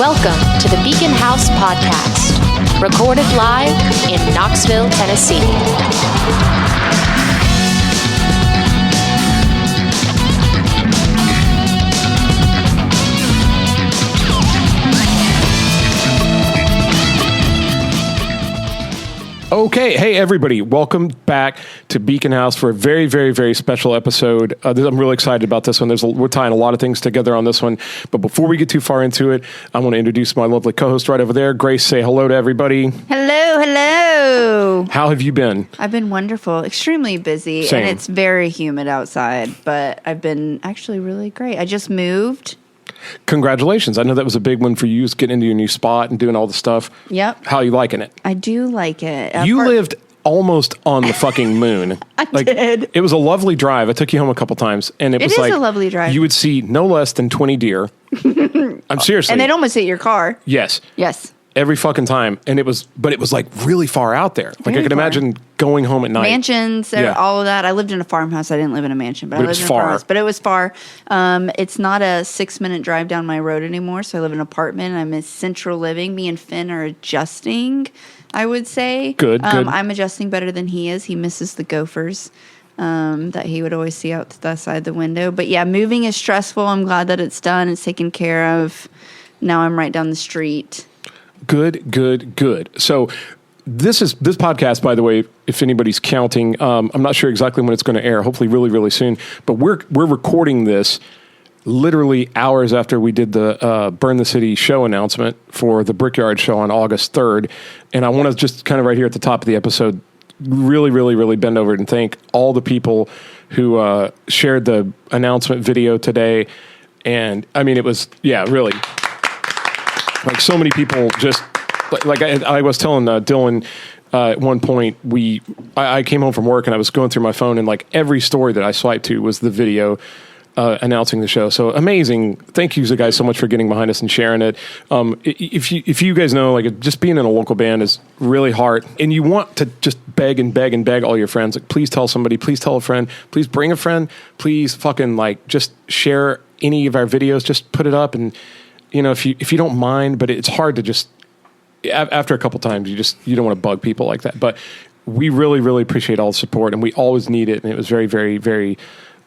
Welcome to the Beacon House Podcast, recorded live in Knoxville, Tennessee. Okay, hey everybody, welcome back to Beacon House for a very, very, very special episode. I'm really excited about this one. We're tying a lot of things together on this one, but before we get too far into it, I want to introduce my lovely co-host right over there. Grace, say hello to everybody. Hello. How have you been? I've been wonderful, extremely busy, Same. and it's very humid outside, but I've been actually really great. I just moved. Congratulations. I know that was a big one for you, getting into your new spot and doing all the stuff. Yep. How are you liking it? I do like it. You lived almost on the fucking moon. I did. It was a lovely drive. I took you home a couple times, and it was like a lovely drive. You would see no less than 20 deer. I'm seriously. And they'd almost hit your car. Yes. Yes. Every fucking time. And it was like really far out there. Like I could imagine going home at night. Mansions, all of that. I lived in a farmhouse. I didn't live in a mansion, but I lived in a farmhouse. But it was far. It's not a 6-minute drive down my road anymore. So I live in an apartment. I'm in central living. Me and Finn are adjusting, I would say. Good. I'm adjusting better than he is. He misses the gophers that he would always see out the side of the window. But yeah, moving is stressful. I'm glad that it's done. It's taken care of. Now I'm right down the street. Good. So this podcast, by the way, if anybody's counting, I'm not sure exactly when it's going to air, hopefully really, really soon, but we're recording this literally hours after we did the Burn the City show announcement for the Brickyard show on August 3rd. And I want to just kind of right here at the top of the episode, really, really, really bend over and thank all the people who shared the announcement video today. And I mean, it was, really. Like so many people just, like I was telling Dylan at one point, I came home from work and I was going through my phone and like every story that I swiped to was the video announcing the show. So amazing. Thank you guys so much for getting behind us and sharing it. If you guys know, like just being in a local band is really hard and you want to just beg all your friends, like please tell somebody, please tell a friend, please bring a friend, please fucking like just share any of our videos, just put it up and you know, if you don't mind, but it's hard to just after a couple times, you don't want to bug people like that. But we really, really appreciate all the support, and we always need it. And it was very, very, very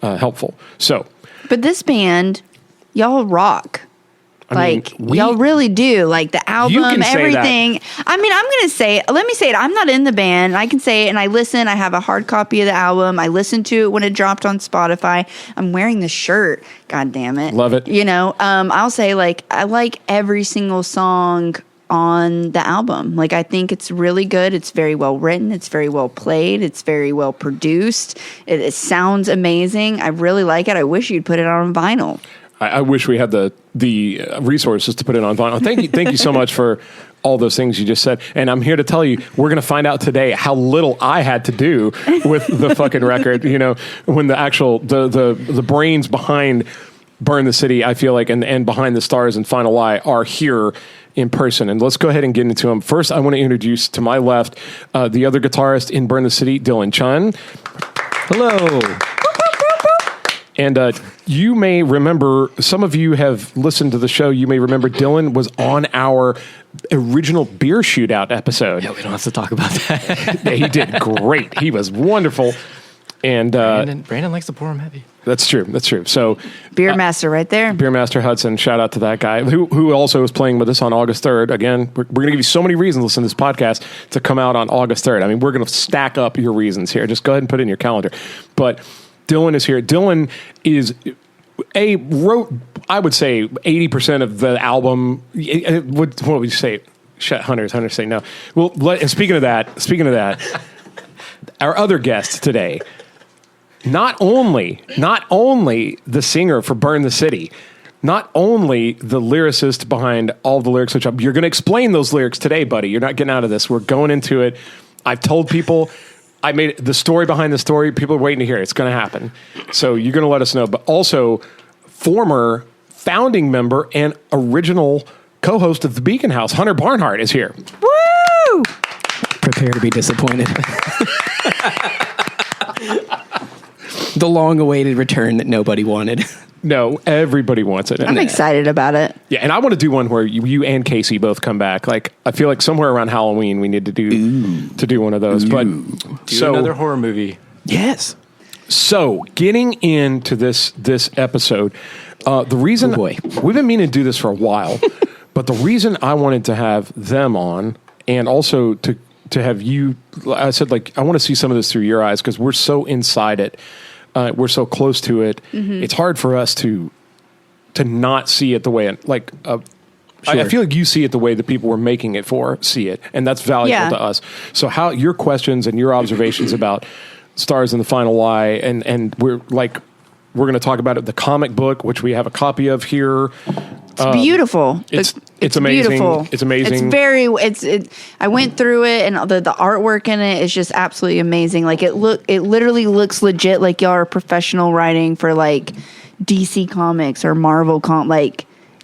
helpful. So, but this band, y'all rock. Y'all really do. Like the album, everything. I mean, I'm going to say, let me say it. I'm not in the band. I can say it and I listen. I have a hard copy of the album. I listened to it when it dropped on Spotify. I'm wearing the shirt. God damn it. Love it. You know, I'll say like, I like every single song on the album. Like, I think it's really good. It's very well written. It's very well played. It's very well produced. It sounds amazing. I really like it. I wish you'd put it on vinyl. I wish we had the resources to put it on vinyl. Thank you so much for all those things you just said. And I'm here to tell you, we're going to find out today how little I had to do with the fucking record. You know, when the actual the brains behind Burn the City, I feel like, and Behind the Stars and Final Lie are here in person. And let's go ahead and get into them. First, I want to introduce to my left the other guitarist in Burn the City, Dylan Chun. Hello. And you may remember, some of you have listened to the show, you may remember Dylan was on our original beer shootout episode. Yeah, we don't have to talk about that. Yeah, he did great. He was wonderful. And Brandon likes to pour him heavy. That's true. So Beer Master right there. Beer Master Hudson, shout out to that guy who also was playing with us on August 3rd. Again, we're going to give you so many reasons to listen to this podcast to come out on August 3rd. I mean, we're going to stack up your reasons here. Just go ahead and put it in your calendar. But Dylan is here. Dylan wrote, I would say, 80% of the album. What would you say? Hunter's say no. Well, and speaking of that, our other guest today, not only the singer for Burn the City, not only the lyricist behind all the lyrics, which you're going to explain those lyrics today, buddy. You're not getting out of this. We're going into it. I've told people. I made the story behind the story. People are waiting to hear it. It's going to happen. So you're going to let us know. But also, former founding member and original co-host of the Beacon House, Hunter Barnhart, is here. Woo! Prepare to be disappointed. The long-awaited return that nobody wanted. No, everybody wants it. I'm excited about it. Yeah, and I want to do one where you and Casey both come back. Like, I feel like somewhere around Halloween we need to do one of those. But Do another horror movie. Yes. So, getting into this episode, the reason we've been meaning to do this for a while, but the reason I wanted to have them on, and also to have you, I said, like, I want to see some of this through your eyes because we're so inside it, we're so close to it. Mm-hmm. It's hard for us to not see it the way Sure. I feel like you see it the way the people we're making it for see it, and that's valuable to us. So, how your questions and your observations about Stars in the Final Lie, and we're going to talk about it. The comic book, which we have a copy of here. It's beautiful. It's amazing. Beautiful. It's amazing. I went through it, and the artwork in it is just absolutely amazing. Like it literally looks legit. Like y'all are professional writing for like DC Comics or Marvel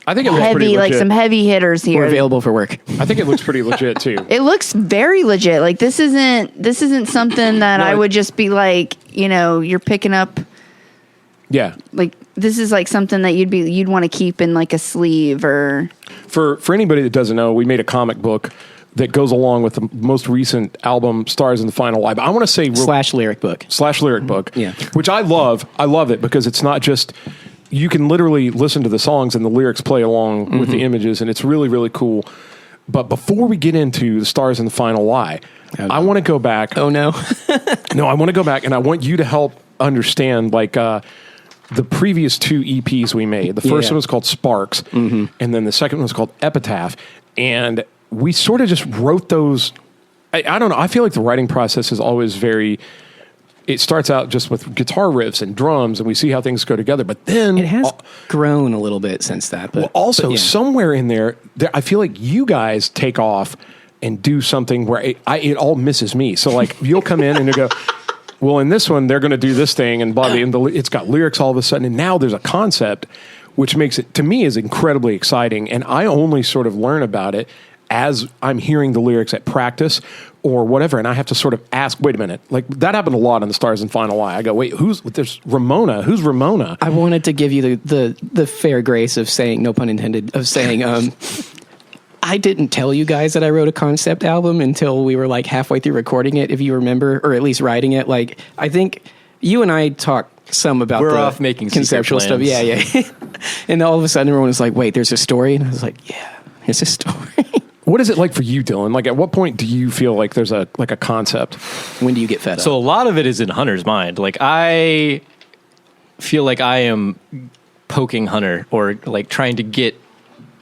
I think it looks pretty legit. Like some heavy hitters here. We're available for work. I think it looks pretty legit too. It looks very legit. Like this isn't something that I would just be like, you're picking up. Yeah. Like this is like something that you'd want to keep in like a sleeve or. For anybody that doesn't know, we made a comic book that goes along with the most recent album, Stars in the Final Lie. But I want to say /lyric book. /lyric book. Yeah. Which I love. I love it because it's not just. You can literally listen to the songs and the lyrics play along with the images, and it's really, really cool. But before we get into the Stars in the Final Lie, I want to go back. Oh, no. No, I want to go back, and I want you to help understand, the previous two EPs we made. The first one was called Sparks, and then the second one was called Epitaph. And we sort of just wrote those. I don't know. I feel like the writing process is always it starts out just with guitar riffs and drums, and we see how things go together. But then it has grown a little bit since that. But somewhere in there, I feel like you guys take off and do something where it all misses me. So like you'll come in and you go, well, in this one they're going to do this thing, and blah, and it's got lyrics all of a sudden, and now there's a concept, which makes it to me is incredibly exciting. And I only sort of learn about it as I'm hearing the lyrics at practice or whatever, and I have to sort of ask, wait a minute, like that happened a lot on the Stars and Final Lie. I go, wait, there's Ramona? Who's Ramona? I wanted to give you the fair grace of saying, no pun intended, of saying, I didn't tell you guys that I wrote a concept album until we were like halfway through recording it, if you remember, or at least writing it. Like, I think you and I talked some about we're off making conceptual stuff. Yeah. And all of a sudden everyone was like, wait, there's a story? And I was like, yeah, it's a story. What is it like for you, Dylan? Like, at what point do you feel like there's a concept? When do you get fed up? So a lot of it is in Hunter's mind. Like, I feel like I am poking Hunter or like trying to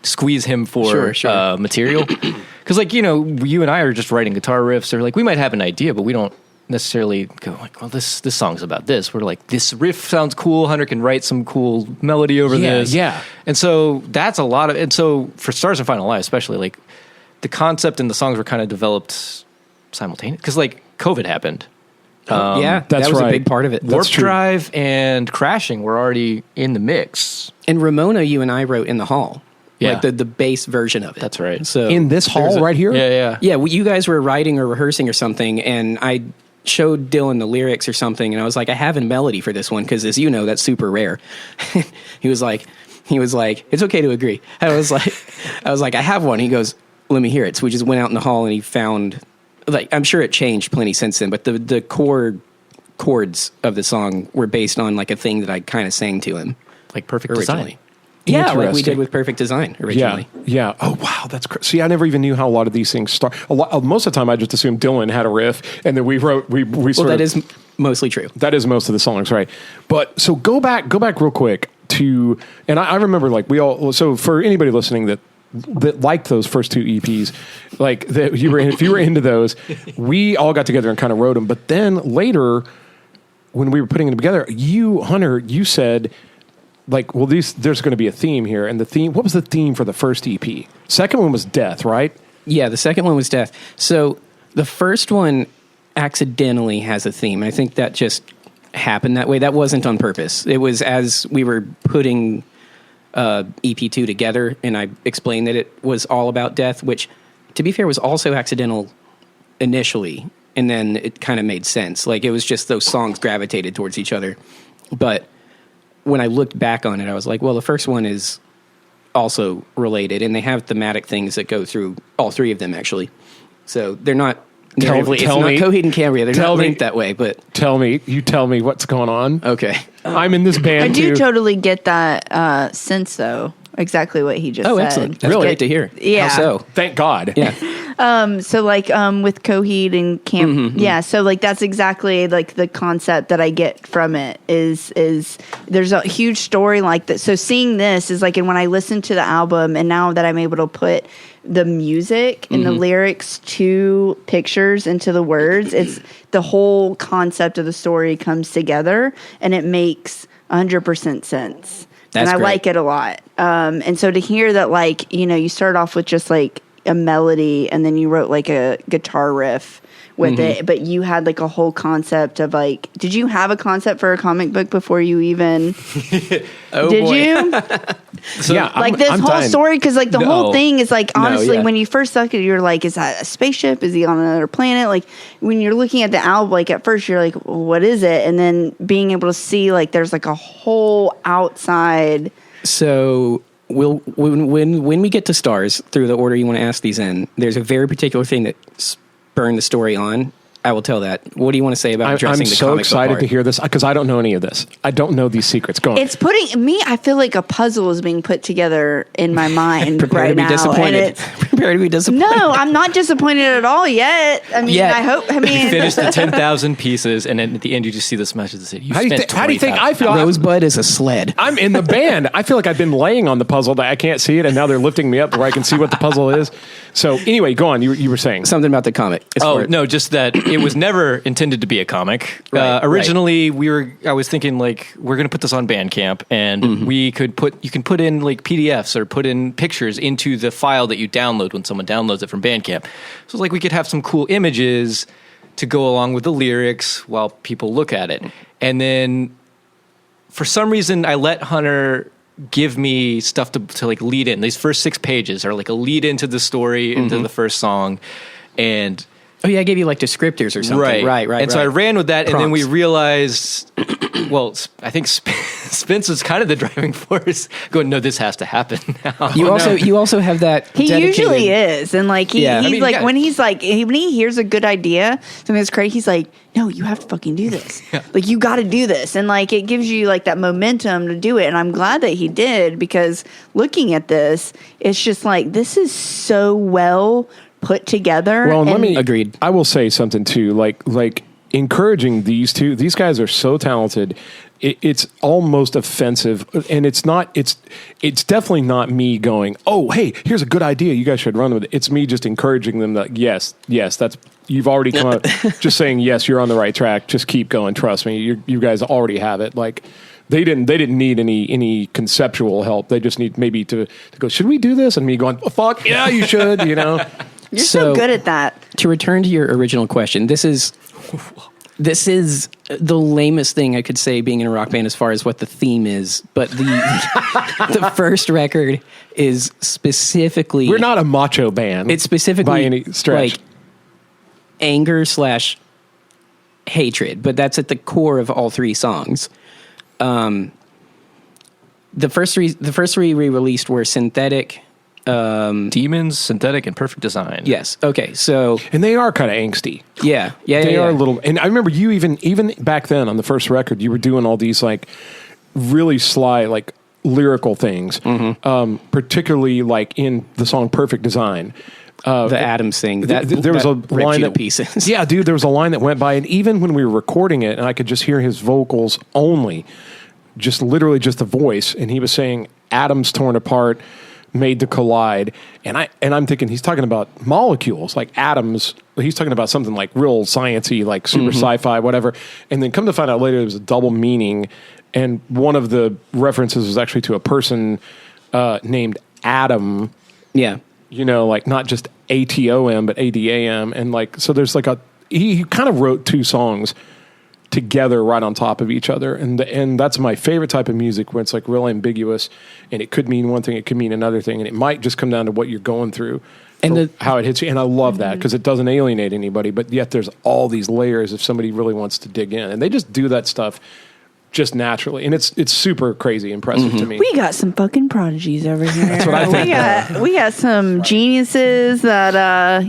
squeeze him for material. Because like, you and I are just writing guitar riffs, or like we might have an idea, but we don't necessarily go like, well, this song's about this. We're like, this riff sounds cool. Hunter can write some cool melody over this. Yeah. And so that's a lot of, and so for Stars and Final Lie, especially, like the concept and the songs were kind of developed simultaneously because like COVID happened. That was a big part of it. Warp Drive and Crashing were already in the mix. And Ramona, you and I wrote in the hall. Yeah. Like the bass version of it. That's right. So in this hall right here? Yeah. Yeah, you guys were writing or rehearsing or something, and I showed Dylan the lyrics or something, and I was like, I have a melody for this one, because as you know, that's super rare. He was like, it's okay to agree. I was like, I have one. He goes, let me hear it. So we just went out in the hall, and he found, like, I'm sure it changed plenty since then, but the chords of the song were based on like a thing that I kind of sang to him. Like Perfect originally. Design. Yeah, like we did with Perfect Design originally. Yeah. Oh, wow. That's crazy. See, I never even knew how a lot of these things start. Most of the time, I just assumed Dylan had a riff, and then we wrote. That is mostly true. That is most of the songs, right? But so go back real quick to, and I remember like we all. So for anybody listening that liked those first two EPs, like that if you were into those, we all got together and kind of wrote them. But then later, when we were putting them together, Hunter, you said, like, well, there's going to be a theme here. And the theme, what was the theme for the first EP? Second one was death, right? Yeah, the second one was death. So the first one accidentally has a theme. I think that just happened that way. That wasn't on purpose. It was as we were putting EP2 together, and I explained that it was all about death, which, to be fair, was also accidental initially. and then it kind of made sense. Like it was just those songs gravitated towards each other. But when I looked back on it, I was like, well, the first one is also related, and they have thematic things that go through all three of them actually. So they're not narratively, it's not Coheed and Cambria. They're not linked that way. But tell me what's going on. Okay, I'm in this band. I do too. totally get that sense, though. Exactly what he just said. Oh, excellent! That's great to hear. Yeah. How so? Thank God. Yeah. So like with Coheed and yeah, so like that's exactly like the concept that I get from it is there's a huge story like that. So seeing this is like, and when I listen to the album, and now that I'm able to put the music and the lyrics to pictures into the words, it's the whole concept of the story comes together, and it makes 100% sense. That's and I great. like it a lot. And so to hear that, like, you know, you start off with just like a melody, and then you wrote like a guitar riff with it, but you had like a whole concept of like, did you have a concept for a comic book before you even did you? So, yeah, Like this I'm whole dying. story, because like the whole thing is like, honestly, yeah. when you first look at it, you're like, is that a spaceship? Is he on another planet? Like when you're looking at the album, like at first you're like, well, what is it? And then being able to see like there's like a whole outside. So when we get to stars through the order you want to ask these in, there's a very particular thing that spurned the story on. I will tell that. What do you want to say about addressing I'm the so comic book excited part? to hear this because I don't know any of this. I don't know these secrets. Go on. It's putting me. I feel like a puzzle is being put together in my mind Prepare right to be now. disappointed. Prepare to be disappointed. No, I'm not disappointed at all yet. I mean, Yet. I hope. I mean, finish the 10,000 pieces, and then at the end you just see this message that said, "You how do you spent think I feel? Rosebud is a sled. I'm in the band. I feel like I've been laying on the puzzle that I can't see it, and now they're lifting me up where I can see what the puzzle is. So anyway, go on. You were saying Something about the comic. As Oh far- no, just that it was never intended to be a comic. Right, Originally, I was thinking like we're going to put this on Bandcamp, and you can put in like PDFs or put in pictures into the file that you download when someone downloads it from Bandcamp. So like we could have some cool images to go along with the lyrics while people look at it, and then for some reason I let Hunter give me stuff to like lead in. These first 6 pages are like a lead into the story, into the first song, and Oh yeah, I gave you like descriptors or something. Right. And so I ran with that, and then we Prompts. realized, well, I think Spence was kind of the driving force, going, "No, this has to happen now." You also have that. he dedicated- usually is, and like he's I mean, like yeah. when he hears a good idea, something that's great. He's like, no, you have to fucking do this. Like you got to do this, and like it gives you like that momentum to do it. And I'm glad that he did, because looking at this, it's just like this is so well put together. Well, and let me Agreed. I will say something too. Like encouraging these two. These guys are so talented. It's almost offensive, and it's not. It's definitely not me going, "Oh, hey, here's a good idea. You guys should run with it." It's me just encouraging them that yes, that's you've already come up. Just saying yes, you're on the right track. Just keep going. Trust me, you guys already have it. Like. They didn't need any conceptual help. They just need maybe to go, should we do this? And me going, oh, fuck, yeah, you should, you know. You're so good at that. To return to your original question, this is the lamest thing I could say being in a rock band as far as what the theme is, but the first record is specifically We're not a macho band. it's specifically by any stretch. like anger / hatred, but that's at the core of all 3 songs. The first three re-released were Synthetic. Demons, Synthetic, and Perfect Design. Yes. Okay. So And they are kind of angsty. yeah. They are a little, and I remember you even back then on the first record, you were doing all these like really sly, like lyrical things, particularly like in the song "Perfect Design." the Adams thing. That There was a ripped line you to that pieces. Yeah, dude, there was a line that went by, and even when we were recording it, and I could just hear his vocals only, just literally just the voice, and he was saying atoms torn apart, made to collide, and I'm thinking he's talking about molecules, like atoms. He's talking about something like real sciencey, like super sci-fi, whatever. And then come to find out later, it was a double meaning, and one of the references was actually to a person named Adam. Yeah. You know, like not just ATOM, but ADAM. And like, so there's like he kind of wrote 2 songs together right on top of each other. And that's my favorite type of music, where it's like real ambiguous, and it could mean one thing, it could mean another thing. And it might just come down to what you're going through. and how it hits you. And I love that because it doesn't alienate anybody, but yet there's all these layers if somebody really wants to dig in. And they just do that stuff just naturally. And it's super crazy impressive to me. We got some fucking prodigies over here. That's what I think. We got some geniuses that,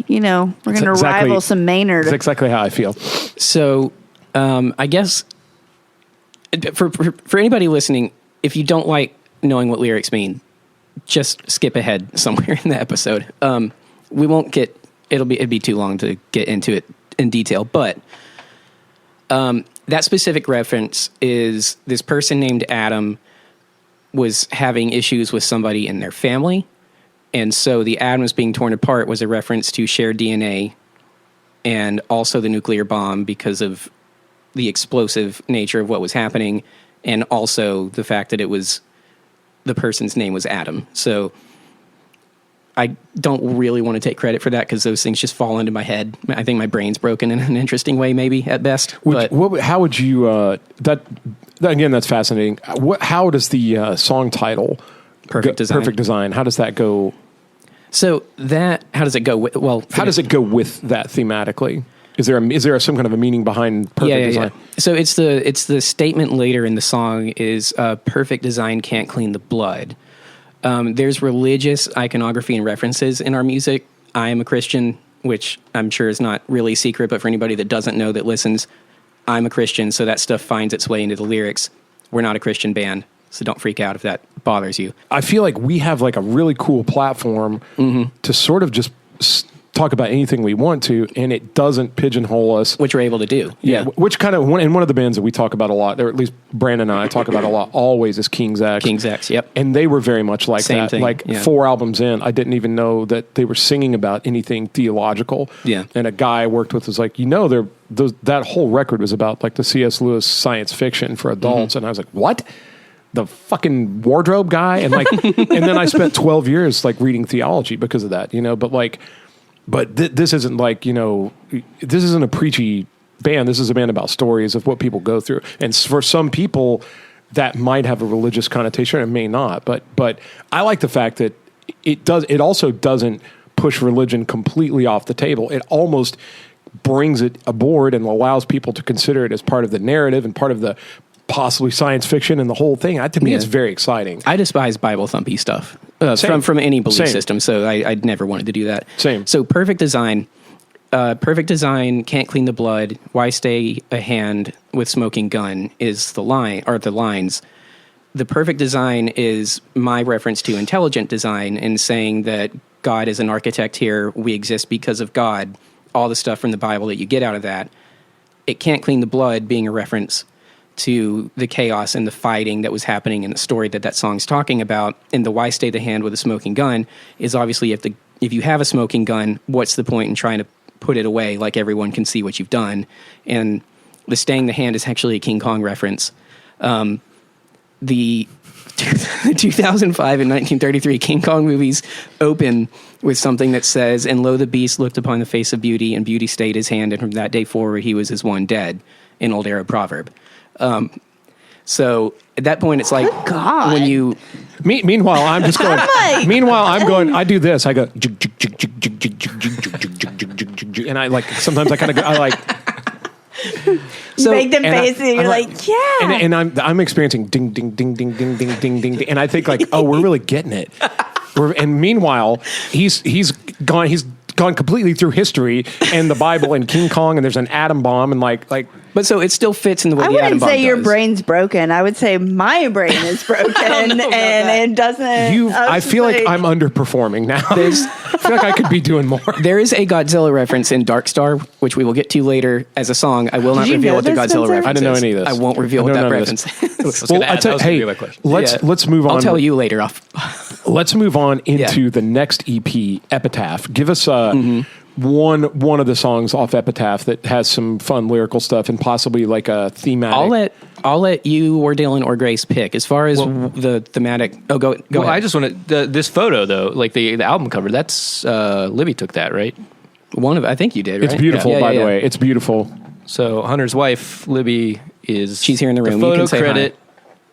we're going to rival some Maynard. That's exactly how I feel. So I guess for anybody listening, if you don't like knowing what lyrics mean, just skip ahead somewhere in the episode. We won't get, it'd be too long to get into it in detail, but that specific reference is this person named Adam was having issues with somebody in their family. And so the atoms being torn apart was a reference to shared DNA and also the nuclear bomb because of the explosive nature of what was happening. And also the fact that the person's name was Adam. So I don't really want to take credit for that because those things just fall into my head. I think my brain's broken in an interesting way, maybe at best. How would you? Again, that's fascinating. How does the song title Perfect Design? How does that go? So how does it go? How does it go with that thematically? Is there some kind of a meaning behind perfect design? Yeah. So it's the statement later in the song is perfect design can't clean the blood. There's religious iconography and references in our music. I am a Christian, which I'm sure is not really secret, but for anybody that doesn't know that listens, I'm a Christian, so that stuff finds its way into the lyrics. We're not a Christian band, so don't freak out if that bothers you. I feel like we have like a really cool platform to sort of just talk about anything we want to, and it doesn't pigeonhole us. Which we're able to do. Yeah. Which kind of, in one of the bands that we talk about a lot, or at least Brandon and I talk about a lot, always is King's X. King's X, yep. And they were very much like Same that. thing, Like yeah. 4 albums in, I didn't even know that they were singing about anything theological. Yeah. And a guy I worked with was like, that whole record was about like the C.S. Lewis science fiction for adults. And I was like, what? The fucking wardrobe guy? And like, and then I spent 12 years like reading theology because of that, but this isn't like, this isn't a preachy band. This is a band about stories of what people go through. And for some people, that might have a religious connotation. It may not. But I like the fact that it also doesn't push religion completely off the table. It almost brings it aboard and allows people to consider it as part of the narrative and part of the possibly science fiction and the whole thing. To me, it's very exciting. I despise Bible thumpy stuff from any belief system, so I'd never wanted to do that. Same. So perfect design can't clean the blood. Why stay a hand with smoking gun is the lines. The perfect design is my reference to intelligent design and saying that God is an architect here. We exist because of God. All the stuff from the Bible that you get out of that. It can't clean the blood being a reference to the chaos and the fighting that was happening in the story that song's talking about. And the why stay the hand with a smoking gun is obviously if you have a smoking gun, what's the point in trying to put it away like everyone can see what you've done? And the staying the hand is actually a King Kong reference. The 2005 and 1933 King Kong movies open with something that says, "And lo, the beast looked upon the face of beauty, and beauty stayed his hand, and from that day forward he was as one dead," an old Arab proverb. So at that point, it's like God. when you. Meanwhile, I'm just going. I do this. I go, and I like. Sometimes I kind of go. I like. So, make the face, and you're like, yeah. And I'm experiencing ding, ding, ding, ding, ding, ding, ding, ding, and I think like, oh, we're really getting it. And meanwhile, he's gone. He's gone completely through history and the Bible and King Kong, and there's an atom bomb and like. But so it still fits in the way the atom bomb does. I wouldn't say your brain's broken. I would say my brain is broken, and it doesn't. I feel like I'm underperforming now. I feel like I could be doing more. There is a Godzilla reference in Dark Star, which we will get to later as a song. I will not reveal what the Godzilla reference is. I didn't know any of this. I won't reveal what that reference is. Let's move on. I'll tell you later off. Let's move on into the next EP, Epitaph. Give us one of the songs off Epitaph that has some fun lyrical stuff and possibly like a thematic. I'll let you or Dylan or Grace pick as far as the thematic. Oh, go ahead. I just want to this photo though, like the album cover. That's Libby took that, right? I think you did. Right? It's beautiful, by the way. It's beautiful. So Hunter's wife, Libby, she's here in the room. The photo you can say credit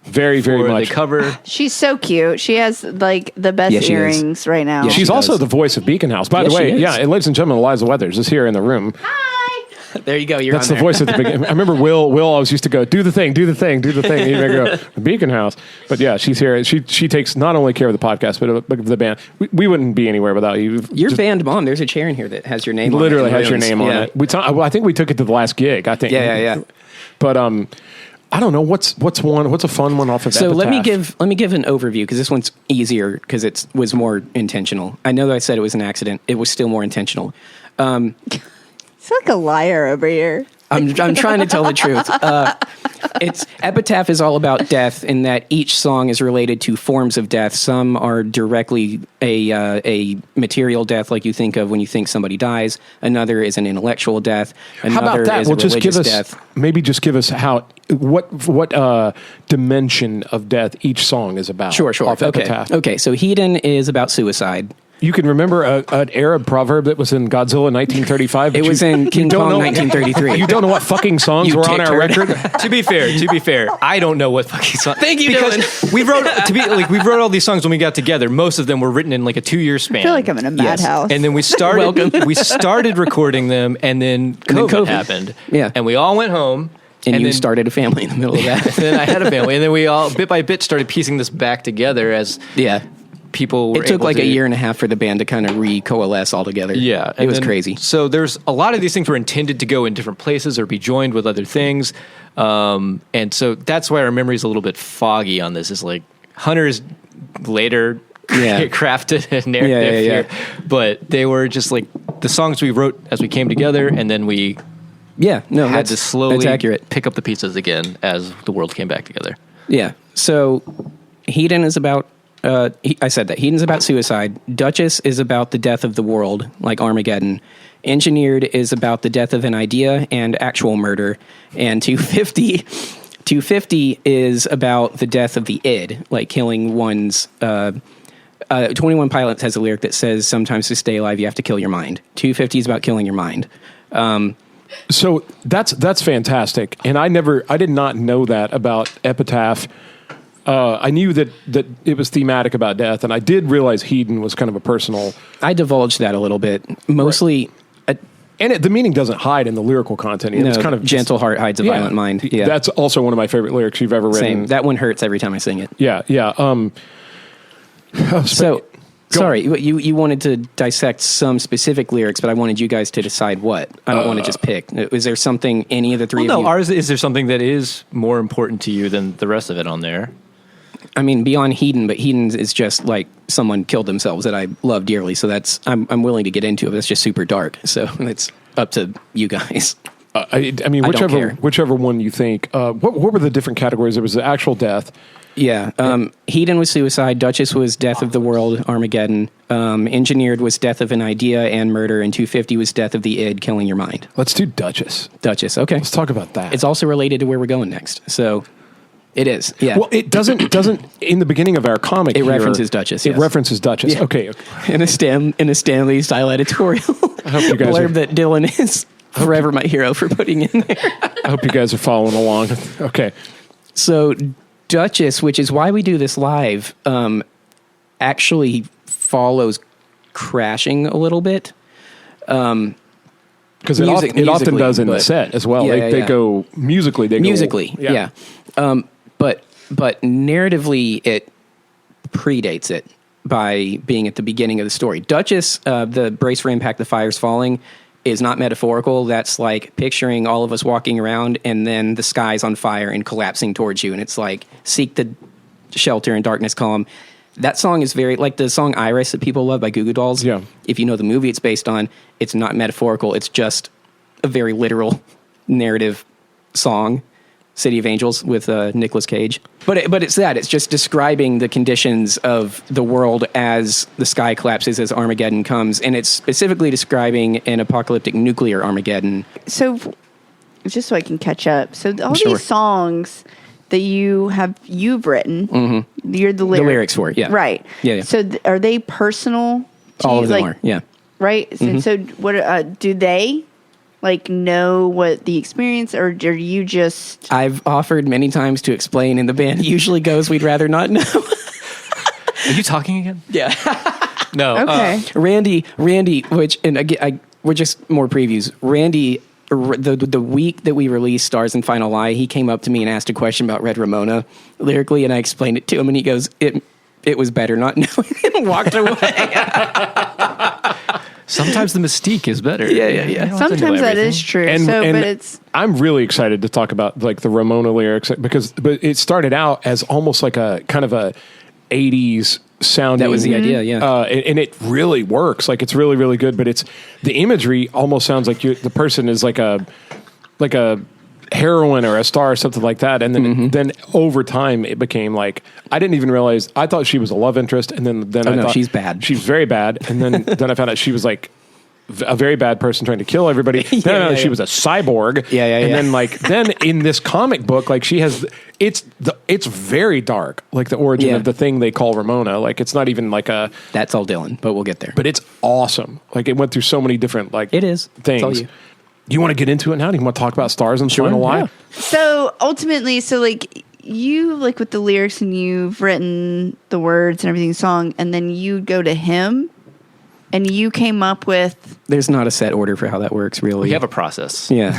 Very, very for much. the cover. She's so cute. She has like the best Yeah, she is. earrings right now. Yeah, She's she also does. the voice of Beacon House. By Yes, the way, she is. yeah, and ladies and gentlemen, Eliza Weathers is here in the room. There you go. You're That's on the there. voice of the beginning. I remember Will always used to go, do the thing. And he'd go, the Beacon House. But yeah, she's here. She takes not only care of the podcast, but of the band. We wouldn't be anywhere without you. Your Just band mom. There's a chair in here that has your name on it. literally has your Runes. name on Yeah. it. I think we took it to the last gig, I think. Yeah. But I don't know. What's a fun one off of So let me Epitaph? give an overview because this one's easier because it was more intentional. I know that I said it was an accident. It was still more intentional. It's like a liar over here. I'm trying to tell the truth. It's Epitaph is all about death in that each song is related to forms of death. Some are directly a material death, like you think of when you think somebody dies. Another is an intellectual death. How Another about that? is Well, a just give religious us death. maybe just give us what dimension of death each song is about. Sure. Off Epitaph. Okay. So Hedon is about suicide. You can remember an Arab proverb that was in Godzilla 1935. It but was you- in King you don't Kong know- 1933. You don't know what fucking songs You were on our dick-turd. record. To be fair, I don't know what fucking song. Thank you, because Dylan. we wrote all these songs when we got together. Most of them were written in like a 2-year span. I feel like I'm in a madhouse. And then we started recording them, and then COVID happened. Yeah. and we all went home. And you then, started a family in the middle of that. and then I had a family, and then we all bit by bit started piecing this back together as Yeah. people. Were It took able like to, a year and a half for the band to kind of recoalesce all together. Yeah, It was then- crazy. So there's a lot of these things were intended to go in different places or be joined with other things, and so that's why our memory is a little bit foggy on this. Is like Hunter's later Yeah. crafted a narrative Yeah. here, but they were just like the songs we wrote as we came together, and then we Yeah, no, had that's to slowly That's accurate. pick up the pieces again as the world came back together. Yeah. So Hedon is about. I said that Hedon's about suicide. Duchess is about the death of the world, like Armageddon. Engineered is about the death of an idea and actual murder. And 250 is about the death of the id, like killing one's. 21 Pilots has a lyric that says, "Sometimes to stay alive, you have to kill your mind." 250 is about killing your mind. So that's fantastic, and I did not know that about Epitaph. I knew that it was thematic about death, and I did realize Hedon was kind of a personal. I divulged that a little bit, mostly. And the meaning doesn't hide in the lyrical content. It's No, kind of gentle heart hides a violent mind. Yeah, That's also one of my favorite lyrics you've ever written. same. That one hurts every time I sing it. Yeah. So, sorry, you wanted to dissect some specific lyrics, but I wanted you guys to decide what. I don't want to just pick. Is there something any of the three of you? Ours is there something that is more important to you than the rest of it on there? I mean, beyond Hedon, but Hedon is just like someone killed themselves that I love dearly. So that's I'm willing to get into it. But it's just super dark. So it's up to you guys. I mean, I don't care. whichever one you think. What were the different categories? There was the actual death. Yeah. Hedon was suicide. Duchess was death of the world, Armageddon. Engineered was death of an idea and murder. And 250 was death of the id, killing your mind. Let's do Duchess. Duchess. Okay. Let's talk about that. It's also related to where we're going next. So it is. Yeah. Well, it doesn't in the beginning of our comic. It here, references Duchess, It yes. references Duchess. Yeah. Okay. in a Stanley style editorial I hope you guys blurb are, that Dylan is forever my hero for putting in there. I hope you guys are following along. Okay. So Duchess, which is why we do this live, actually follows crashing a little bit. Because it often musically, does in the but- set as well. Yeah, They yeah. go musically. Yeah. But narratively, it predates it by being at the beginning of the story. Duchess, the brace for impact, the fire's falling, is not metaphorical. That's like picturing all of us walking around and then the sky's on fire and collapsing towards you. And it's like, seek the shelter in darkness calm. That song is very, like the song Iris that people love by Goo Goo Dolls. Yeah. If you know the movie it's based on, it's not metaphorical. It's just a very literal narrative song. City of Angels with Nicolas Cage. But it's that. It's just describing the conditions of the world as the sky collapses, as Armageddon comes. And it's specifically describing an apocalyptic nuclear Armageddon. So, just so I can catch up. So all Sure. these songs that you've written, you're the lyrics for it, yeah. right? Yeah. So are they personal? To All you? of them Like, are, yeah. right. So what do they like know what the experience, or are you just? I've offered many times to explain, and the band usually goes, "We'd rather not know." Are you talking again? Yeah. No. Okay. Randy, which, and again, we're just more previews. Randy, the week that we released Stars and Final Lie, he came up to me and asked a question about Red Ramona lyrically, and I explained it to him, and he goes, it was better not knowing, and walked away. Sometimes the mystique is better. Yeah. You don't have to know Sometimes that everything. is true. And but it's I'm really excited to talk about like the Ramona lyrics but it started out as almost like a kind of a 80s sounding. That was the idea, yeah. And it really works. Like it's really, really good. But it's the imagery almost sounds like the person is like a heroine or a star or something like that. And then over time it became like I didn't even realize. I thought she was a love interest, and then I thought she's bad. She was very bad, and then I found out she was like a very bad person trying to kill everybody. She was a cyborg. And then in this comic book, like she has, it's very dark, like the origin of the thing they call Ramona. Like it's not even like a. That's all Dylan, but we'll get there. But it's awesome. Like it went through so many different like It is. things. It's all you. You want to get into it now? Do you want to talk about Stars and Final Lie? Yeah. so ultimately, so like you like with the lyrics, and you've written the words and everything song, and then you go to him. And you came up with. There's not a set order for how that works, really. We have a process. Yeah.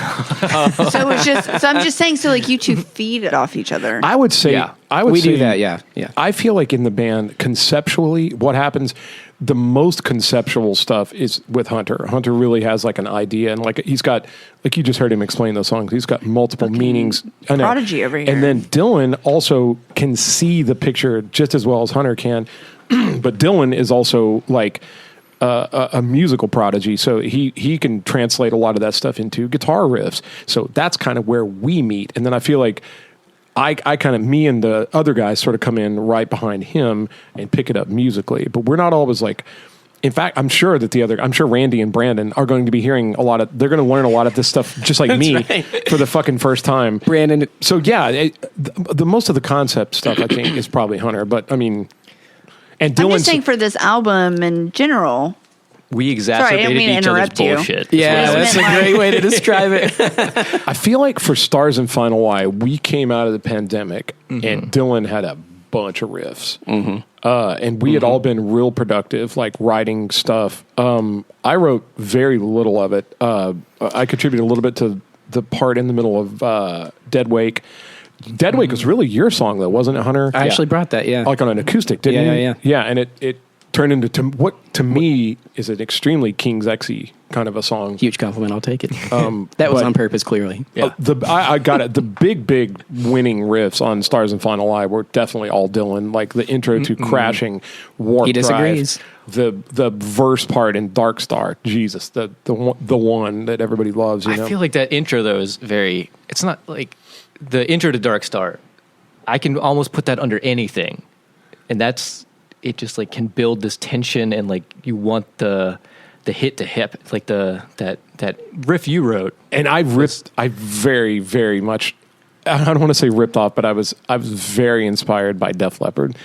So it's just. So I'm just saying. So like you two feed it off each other. I would say. Yeah. I would We say do that, yeah. I feel like in the band, conceptually, what happens, the most conceptual stuff is with Hunter. Hunter really has like an idea, and like he's got, like you just heard him explain those songs. He's got multiple meanings. I know. Prodigy over here. And then Dylan also can see the picture just as well as Hunter can, but Dylan is also like. A musical prodigy, so he can translate a lot of that stuff into guitar riffs. So that's kind of where we meet. And then I feel like I kind of, me and the other guys sort of come in right behind him and pick it up musically. But we're not always like. In fact, I'm sure Randy and Brandon are going to be hearing a lot of. They're going to learn a lot of this stuff just like me for the fucking first time. Brandon. So yeah, the most of the concept stuff I think is probably Hunter. But I mean. And I'm Dylan's just saying for this album in general. We Sorry, I didn't exacerbated mean to each other's interrupt you. bullshit. Yeah, that's a great way to describe it. I feel like for Stars and Final Lie, we came out of the pandemic and Dylan had a bunch of riffs. And we had all been real productive, like writing stuff. I wrote very little of it. I contributed a little bit to the part in the middle of Dead Wake. Dead Wake was really your song, though, wasn't it, Hunter? I actually brought that, yeah. Like on an acoustic, didn't you? Yeah. Yeah, and it turned into what to me is an extremely King's X-y kind of a song. Huge compliment, I'll take it. That was on purpose, clearly. Yeah. I got it. The big winning riffs on Stars and Final Lie were definitely all Dylan. Like the intro to Crashing, Warp He disagrees. Drive, the verse part in Dark Star, Jesus, the one that everybody loves. You know? I feel like that intro though is very. It's not like the intro to Dark Star. I can almost put that under anything, and that's it. Just like can build this tension, and like you want the hit to hip, like that riff you wrote. And I very, very much, I don't want to say ripped off, but I was very inspired by Def Leppard.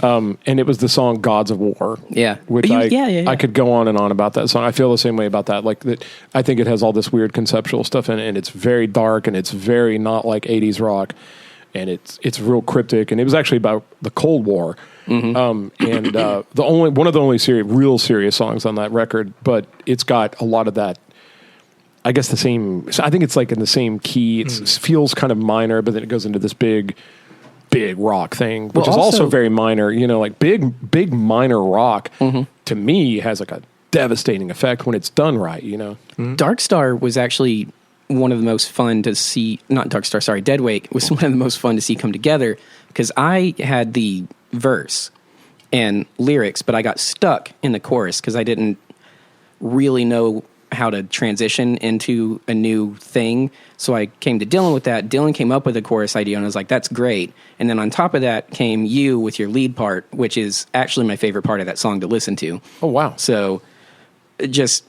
And it was the song Gods of War. Yeah. Which Yeah. I could go on and on about that song. I feel the same way about that. Like that, I think it has all this weird conceptual stuff in it, and it's very dark, and it's very not like 80s rock. And it's real cryptic, and it was actually about the Cold War. And one of the only real serious songs on that record, but it's got a lot of that. I guess I think it's like in the same key. It feels kind of minor, but then it goes into this big rock thing, which is also very minor. You know, like big minor rock to me has like a devastating effect when it's done right. You know, Dark Star was actually one of the most fun to see. Not Dark Star, sorry, Dead Wake was one of the most fun to see come together because I had the verse and lyrics, but I got stuck in the chorus because I didn't really know how to transition into a new thing. So I came to Dylan with that. Dylan came up with a chorus idea, and I was like, that's great. And then on top of that came you with your lead part, which is actually my favorite part of that song to listen to. Oh, wow. So just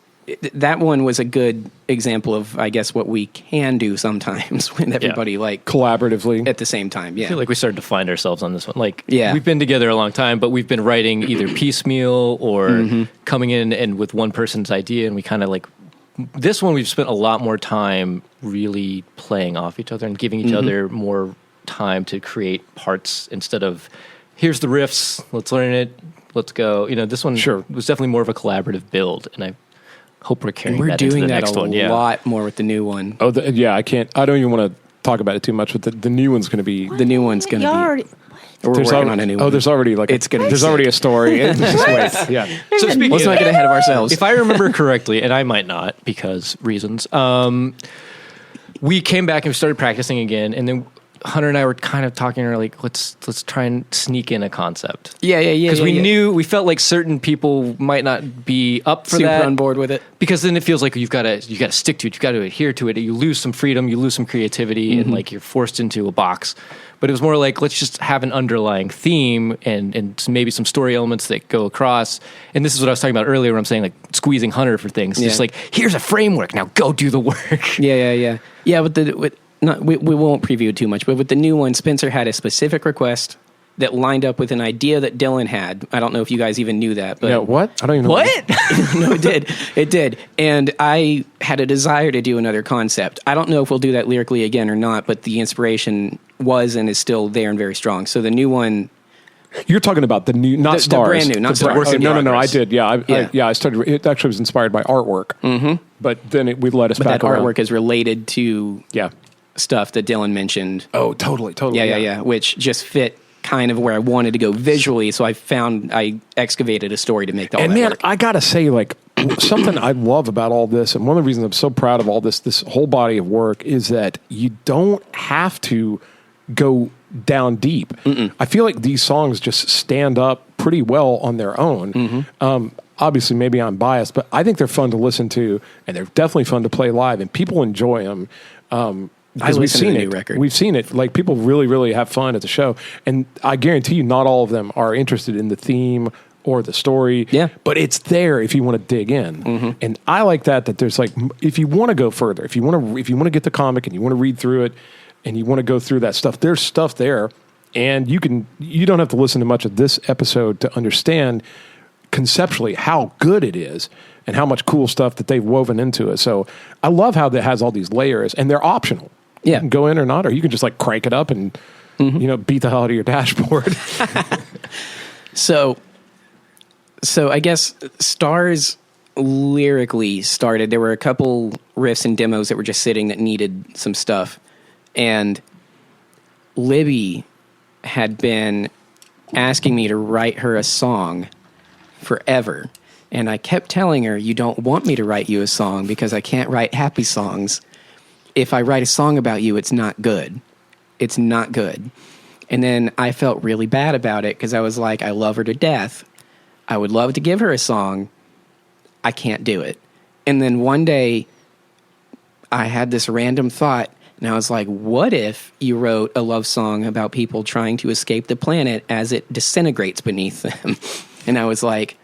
that one was a good example of, I guess, what we can do sometimes when everybody like collaboratively at the same time. Yeah, I feel like we started to find ourselves on this one. Like, yeah, we've been together a long time, but we've been writing either piecemeal or coming in and with one person's idea, and we kind of like this one we've spent a lot more time really playing off each other and giving each other more time to create parts instead of here's the riffs, let's learn it, let's go. This one was definitely more of a collaborative build, and I hope we're carrying that into the next one. We're doing that a lot more with the new one. Oh, I don't even want to talk about it too much, but the new one's going to be... The new one's going to be... We're working on a new one. Oh, there's already there's already a story. Just wait. Yeah. So speaking let's not get ahead of ourselves. If I remember correctly, and I might not because reasons, we came back and we started practicing again, and then Hunter and I were kind of talking, and we're like, let's try and sneak in a concept. Yeah. Because we felt like certain people might not be up for super that, on board with it. Because then it feels like you've got to stick to it, you've got to adhere to it. You lose some freedom, you lose some creativity, and like you're forced into a box. But it was more like, let's just have an underlying theme and maybe some story elements that go across. And this is what I was talking about earlier, where I'm saying like squeezing Hunter for things. Just like, here's a framework, now go do the work. Yeah. We won't preview it too much, but with the new one, Spencer had a specific request that lined up with an idea that Dylan had. I don't know if you guys even knew that. But yeah, what? I don't even know. What? No, it did. And I had a desire to do another concept. I don't know if we'll do that lyrically again or not, but the inspiration was and is still there and very strong. So the new one... You're talking about the new, not Stars. The brand new, not Stars. No, I did. Yeah, I started. It actually was inspired by artwork. Mm-hmm. But then we let us back that around. Artwork is related to stuff that Dylan mentioned. Oh, totally. Yeah. Which just fit kind of where I wanted to go visually. So I excavated a story to make all that work. I gotta say, like, something I love about all this, and one of the reasons I'm so proud of all this whole body of work, is that you don't have to go down deep. I feel like these songs just stand up pretty well on their own. Obviously, maybe I'm biased, but I think they're fun to listen to, and they're definitely fun to play live, and people enjoy them. Because we've seen it. Record. We've seen it. Like, people really, really have fun at the show, and I guarantee you, not all of them are interested in the theme or the story. Yeah, but it's there if you want to dig in, and I like that. That there's like, if you want to go further, if you want to get the comic and you want to read through it, and you want to go through that stuff, there's stuff there, and you don't have to listen to much of this episode to understand conceptually how good it is and how much cool stuff that they've woven into it. So I love how that has all these layers, and they're optional. Yeah. You can go in or not, or you can just like crank it up and beat the hell out of your dashboard. So I guess Stars lyrically started. There were a couple riffs and demos that were just sitting that needed some stuff. And Libby had been asking me to write her a song forever. And I kept telling her, you don't want me to write you a song because I can't write happy songs. If I write a song about you, it's not good. It's not good. And then I felt really bad about it because I was like, I love her to death. I would love to give her a song. I can't do it. And then one day I had this random thought. And I was like, what if you wrote a love song about people trying to escape the planet as it disintegrates beneath them? And I was like,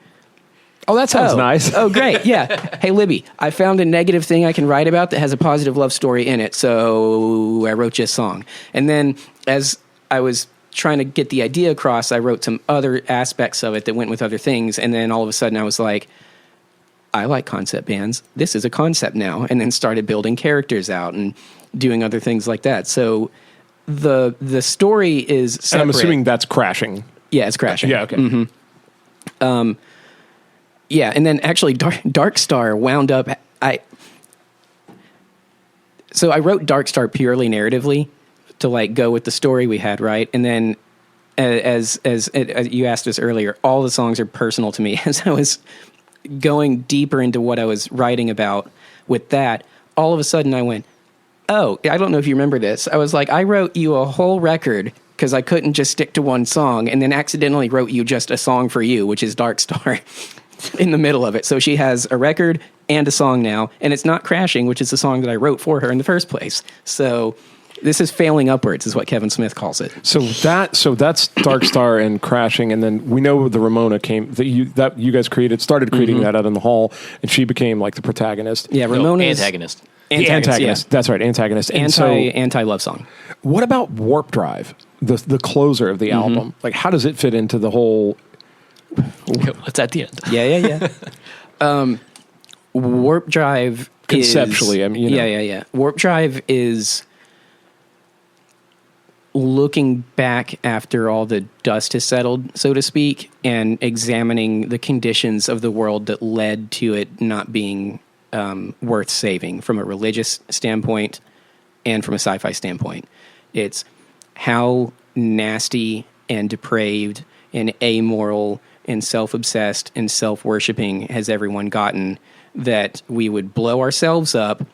oh, that sounds nice. Oh, great. Yeah. Hey, Libby, I found a negative thing I can write about that has a positive love story in it. So I wrote you a song. And then as I was trying to get the idea across, I wrote some other aspects of it that went with other things. And then all of a sudden I was like, I like concept bands. This is a concept now. And then started building characters out and doing other things like that. So the story is separate. And I'm assuming that's Crashing. Yeah, it's Crashing. Yeah, okay. Yeah, and then actually Dark Star wound up... So I wrote Dark Star purely narratively to like go with the story we had, right? And then as you asked us earlier, all the songs are personal to me. As I was going deeper into what I was writing about with that, all of a sudden I went, oh, I don't know if you remember this. I was like, I wrote you a whole record because I couldn't just stick to one song, and then accidentally wrote you just a song for you, which is Dark Star, in the middle of it. So she has a record and a song now, and it's not Crashing, which is the song that I wrote for her in the first place. So this is failing upwards, is what Kevin Smith calls it. So that's Dark Star and Crashing, and then we know the Ramona came that you guys started creating that out in the hall, and she became like the protagonist. Yeah, Ramona is antagonist. Antagonist. Yeah. That's right, antagonist. Anti love song. What about Warp Drive, the closer of the album? Like, how does it fit into the whole? What's at the end? Yeah. Warp Drive. conceptually. I mean, yeah. Warp Drive is looking back after all the dust has settled, so to speak, and examining the conditions of the world that led to it not being worth saving from a religious standpoint and from a sci-fi standpoint. It's how nasty and depraved and amoral and self-obsessed and self-worshipping has everyone gotten that we would blow ourselves up,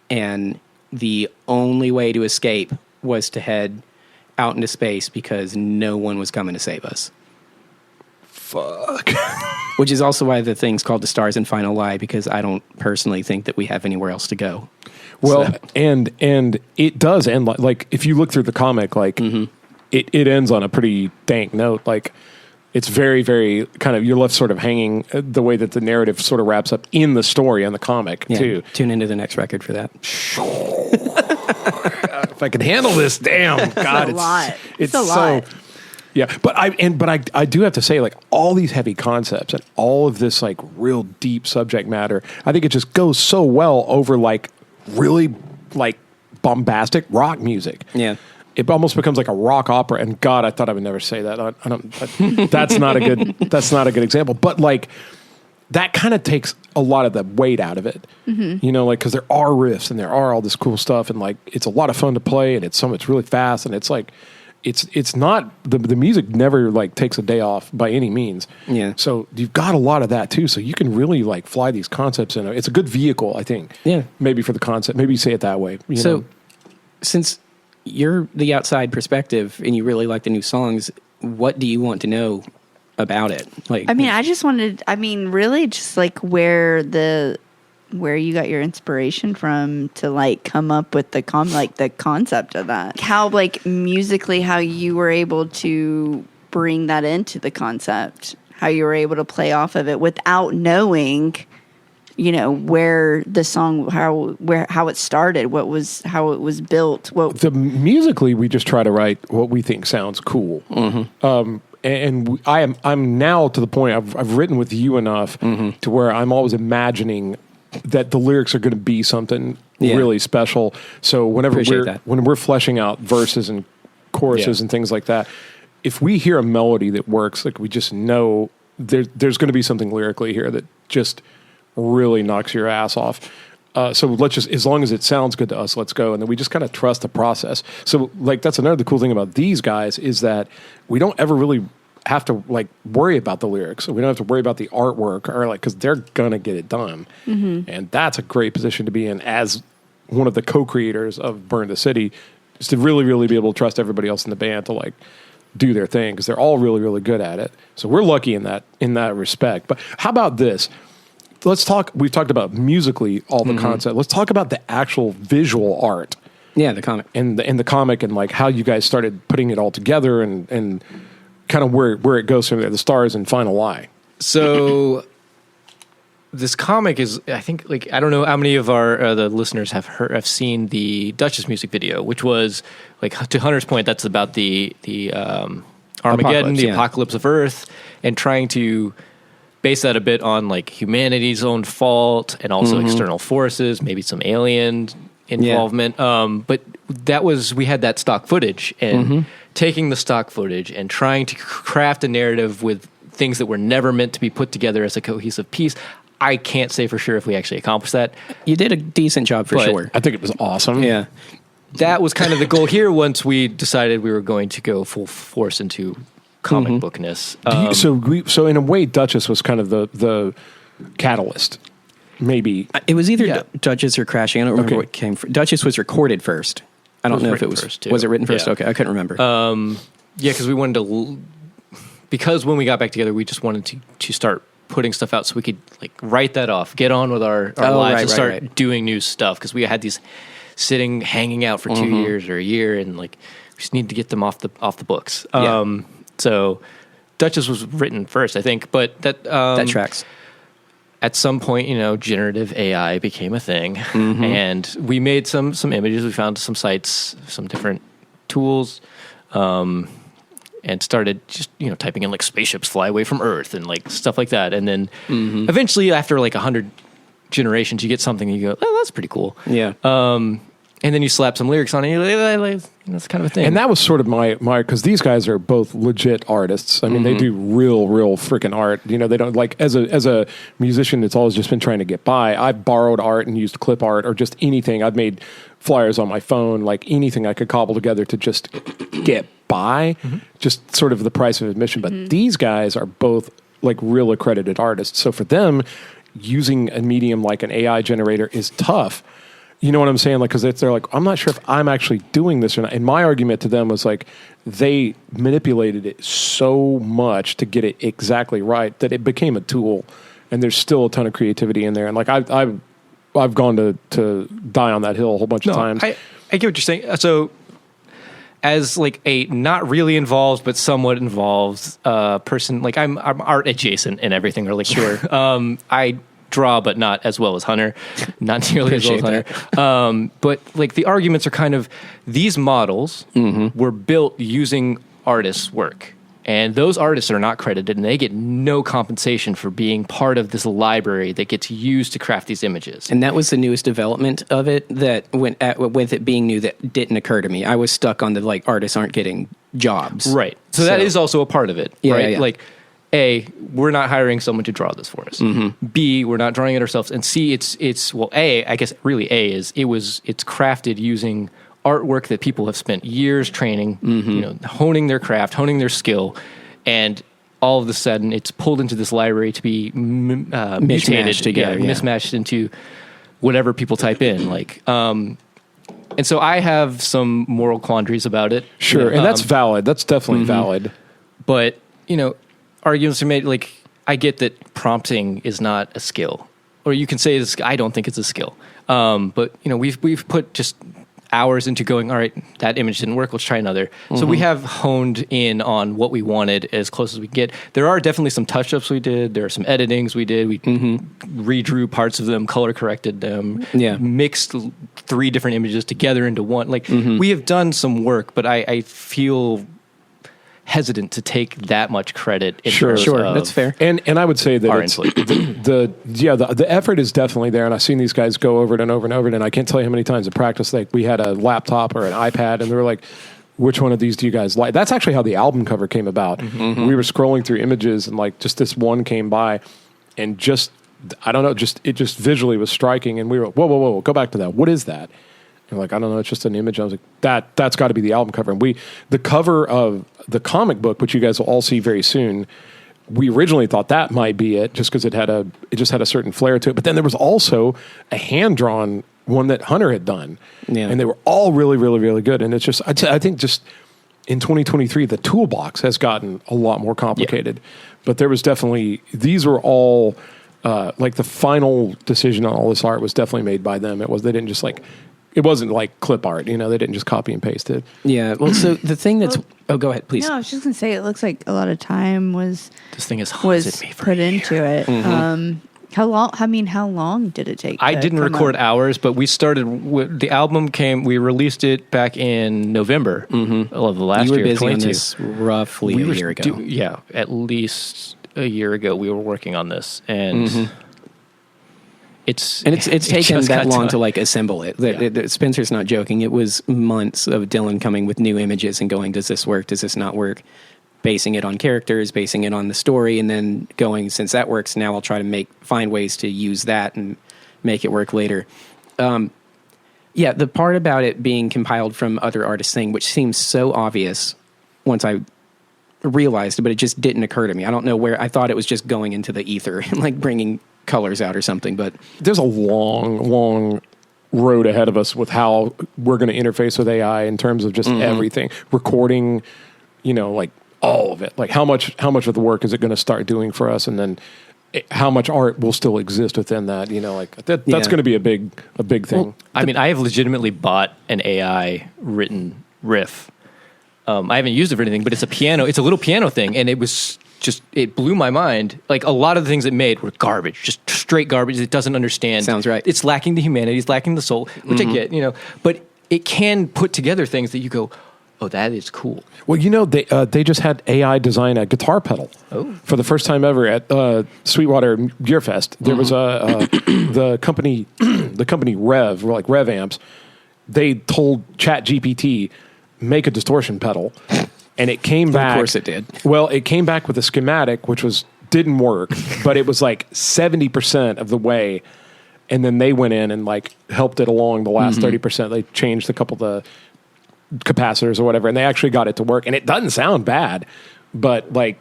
and the only way to escape was to head out into space because no one was coming to save us. Fuck. Which is also why the thing's called The Stars and Final Lie, because I don't personally think that we have anywhere else to go. Well, So- and it does end like if you look through the comic, like it ends on a pretty dank note. Like it's very, very kind of, you're left sort of hanging the way that the narrative sort of wraps up in the story and the comic too. Tune into the next record for that. If I could handle this, damn God, a lot. It's a so, lot. yeah. But I do have to say, like, all these heavy concepts and all of this like real deep subject matter, I think it just goes so well over like really like bombastic rock music. Yeah. It almost becomes like a rock opera. And God, I thought I would never say that. I don't. That's not a good. That's not a good example. But like, that kind of takes a lot of the weight out of it. You know, like because there are riffs and there are all this cool stuff, and like it's a lot of fun to play, and it's really fast, and it's like it's not the music never like takes a day off by any means. Yeah. So you've got a lot of that too. So you can really like fly these concepts in. It's a good vehicle, I think. Yeah. Maybe for the concept. Maybe you say it that way. You So, know? since you're the outside perspective and you really like the new songs, what do you want to know about it? Like, I mean, I just wanted, really just like where you got your inspiration from to like come up with the concept of that. How like musically, how you were able to bring that into the concept, how you were able to play off of it without knowing, you know, where the song, how it started, how it was built. Musically, we just try to write what we think sounds cool. I'm now to the point I've written with you enough to where I'm always imagining that the lyrics are going to be something really special. So whenever we're fleshing out verses and choruses and things like that, if we hear a melody that works, like we just know there's going to be something lyrically here that just really knocks your ass off. So let's just, as long as it sounds good to us, let's go. And then we just kind of trust the process. So like, that's another cool thing about these guys is that we don't ever really have to like worry about the lyrics. We don't have to worry about the artwork or like, cause they're going to get it done. And that's a great position to be in as one of the co-creators of Burn the City, is to really, really be able to trust everybody else in the band to like do their thing. Cause they're all really, really good at it. So we're lucky in that respect. But how about this? Let's talk. We've talked about musically all the concept. Let's talk about the actual visual art. Yeah, the comic and the comic and like how you guys started putting it all together and kind of where it goes from there. The Stars and Final Lie. So this comic is, I think, like I don't know how many of our the listeners have seen the Duchess music video, which was like to Hunter's point. That's about the Armageddon, the apocalypse of Earth, and trying to base that a bit on like humanity's own fault and also external forces, maybe some alien involvement. But we had that stock footage and taking the stock footage and trying to craft a narrative with things that were never meant to be put together as a cohesive piece. I can't say for sure if we actually accomplished that. You did a decent job for sure. I think it was awesome. Yeah. That was kind of the goal here once we decided we were going to go full force into comic bookness. So in a way, Duchess was kind of the catalyst. Maybe it was either Duchess or Crashing. I don't remember what came first. Duchess was recorded first. I don't know if it was first. Was it written first? Okay, I couldn't remember. Because we wanted to. Because when we got back together, we just wanted to start putting stuff out so we could like write that off, get on with our lives, and start doing new stuff. Because we had these hanging out for 2 years or a year, and like we just needed to get them off the books. So Duchess was written first, I think, but that tracks. At some point, generative AI became a thing, and we made some images. We found some sites, some different tools, and started just typing in like spaceships fly away from Earth and like stuff like that. And then eventually, after like 100 generations, you get something and you go, oh, that's pretty cool. Yeah. And then you slap some lyrics on it, and you're like, that's kind of a thing. And that was sort of my because these guys are both legit artists. I mean, they do real freaking art. You know, they don't like as a musician that's always just been trying to get by. I've borrowed art and used clip art or just anything. I've made flyers on my phone, like anything I could cobble together to just get by, just sort of the price of admission. But these guys are both like real accredited artists. So for them, using a medium like an AI generator is tough. You know what I'm saying? Like, because they're like, I'm not sure if I'm actually doing this or not. And my argument to them was like, they manipulated it so much to get it exactly right that it became a tool. And there's still a ton of creativity in there. And like, I've gone to die on that hill a whole bunch of times. I get what you're saying. So, as like a not really involved but somewhat involved person, like I'm art adjacent and everything. Or like, sure, I draw, but not as well as Hunter, not nearly as well as Hunter. But like the arguments are kind of these models were built using artists' work, and those artists are not credited, and they get no compensation for being part of this library that gets used to craft these images. And that was the newest development of it. That with it being new, that didn't occur to me. I was stuck on the like artists aren't getting jobs, Right. So that is also a part of it, Yeah, right? yeah. Like, A, we're not hiring someone to draw this for us. B, we're not drawing it ourselves. And C, it's well, A, I guess really A is it's crafted using artwork that people have spent years training, you know, honing their craft, honing their skill, and all of a sudden it's pulled into this library to be mutated together, mismatched into whatever people type in, like. And so I have some moral quandaries about it. Sure, You know, and that's valid. That's definitely valid. but you know, arguments are made. Like, I get that prompting is not a skill, or you can say I don't think it's a skill. But you know, we've put just hours into going, all right, that image didn't work, let's try another. So we have honed in on what we wanted as close as we get. There are definitely some touch-ups we did. There are some editings we did. We redrew parts of them, color corrected them, mixed 3 different images together into one. Like, we have done some work, but I feel hesitant to take that much credit. Sure, that's fair. And I would say that it's, the effort is definitely there, and I've seen these guys go over it and over and over it, and I can't tell you how many times in practice, like, we had a laptop or an iPad, and they were like, which one of these do you guys like? That's actually how the album cover came about. We were scrolling through images, and like just this one came by, and just, I don't know, it just visually was striking, and we were, whoa, go back to that. What is that? And like, I don't know, it's just an image. I was like, that's got to be the album cover. And the cover of the comic book, which you guys will all see very soon, we originally thought that might be it, just because it just had a certain flair to it. But then there was also a hand drawn one that Hunter had done, and they were all really, really, really good. And it's just, I think, just in 2023, the toolbox has gotten a lot more complicated. But there was definitely, these were all like the final decision on all this art was definitely made by them. They didn't just like. It wasn't like clip art, you know. They didn't just copy and paste it. Yeah. Well, so the thing that's go ahead, please. No, I was just gonna say it looks like a lot of time was This thing has haunted me for put a year. into it. How long? I mean, how long did it take? I to didn't come record up? hours, but we started. The album we released it back in November of the last You were year. busy on 22. this roughly a year ago. At least a year ago, we were working on this, and it's taken just that got long done. to like assemble it. Spencer's not joking. It was months of Dylan coming with new images and going, does this work? Does this not work? Basing it on characters, basing it on the story, and then going, since that works, now I'll try to find ways to use that and make it work later. The part about it being compiled from other artists' thing, which seems so obvious once I realized it, but it just didn't occur to me. I don't know where. I thought it was just going into the ether and like bringing colors out or something, but There's a long road ahead of us with how we're going to interface with AI in terms of just everything, recording, you know, like all of it. Like how much of the work is it going to start doing for us, and then how much art will still exist within that? You know, like that's going to be a big thing. Well, I mean, I have legitimately bought an AI written riff. I haven't used it for anything, but it's a piano. It's a little piano thing, and it was just, it blew my mind. Like, a lot of the things it made were garbage, just straight garbage. It doesn't understand. Sounds right. It's lacking the humanity. It's lacking the soul, which I get, you know. But it can put together things that you go, oh, that is cool. Well, they just had AI design a guitar pedal for the first time ever at Sweetwater Gear Fest. There was the company Rev, or like Rev Amps. They told ChatGPT make a distortion pedal, and it came back. Of course, it did. Well, it came back with a schematic, which didn't work, but it was like 70% of the way. And then they went in and like helped it along the last 30%. They changed a couple of the capacitors or whatever, and they actually got it to work. And it doesn't sound bad, but like,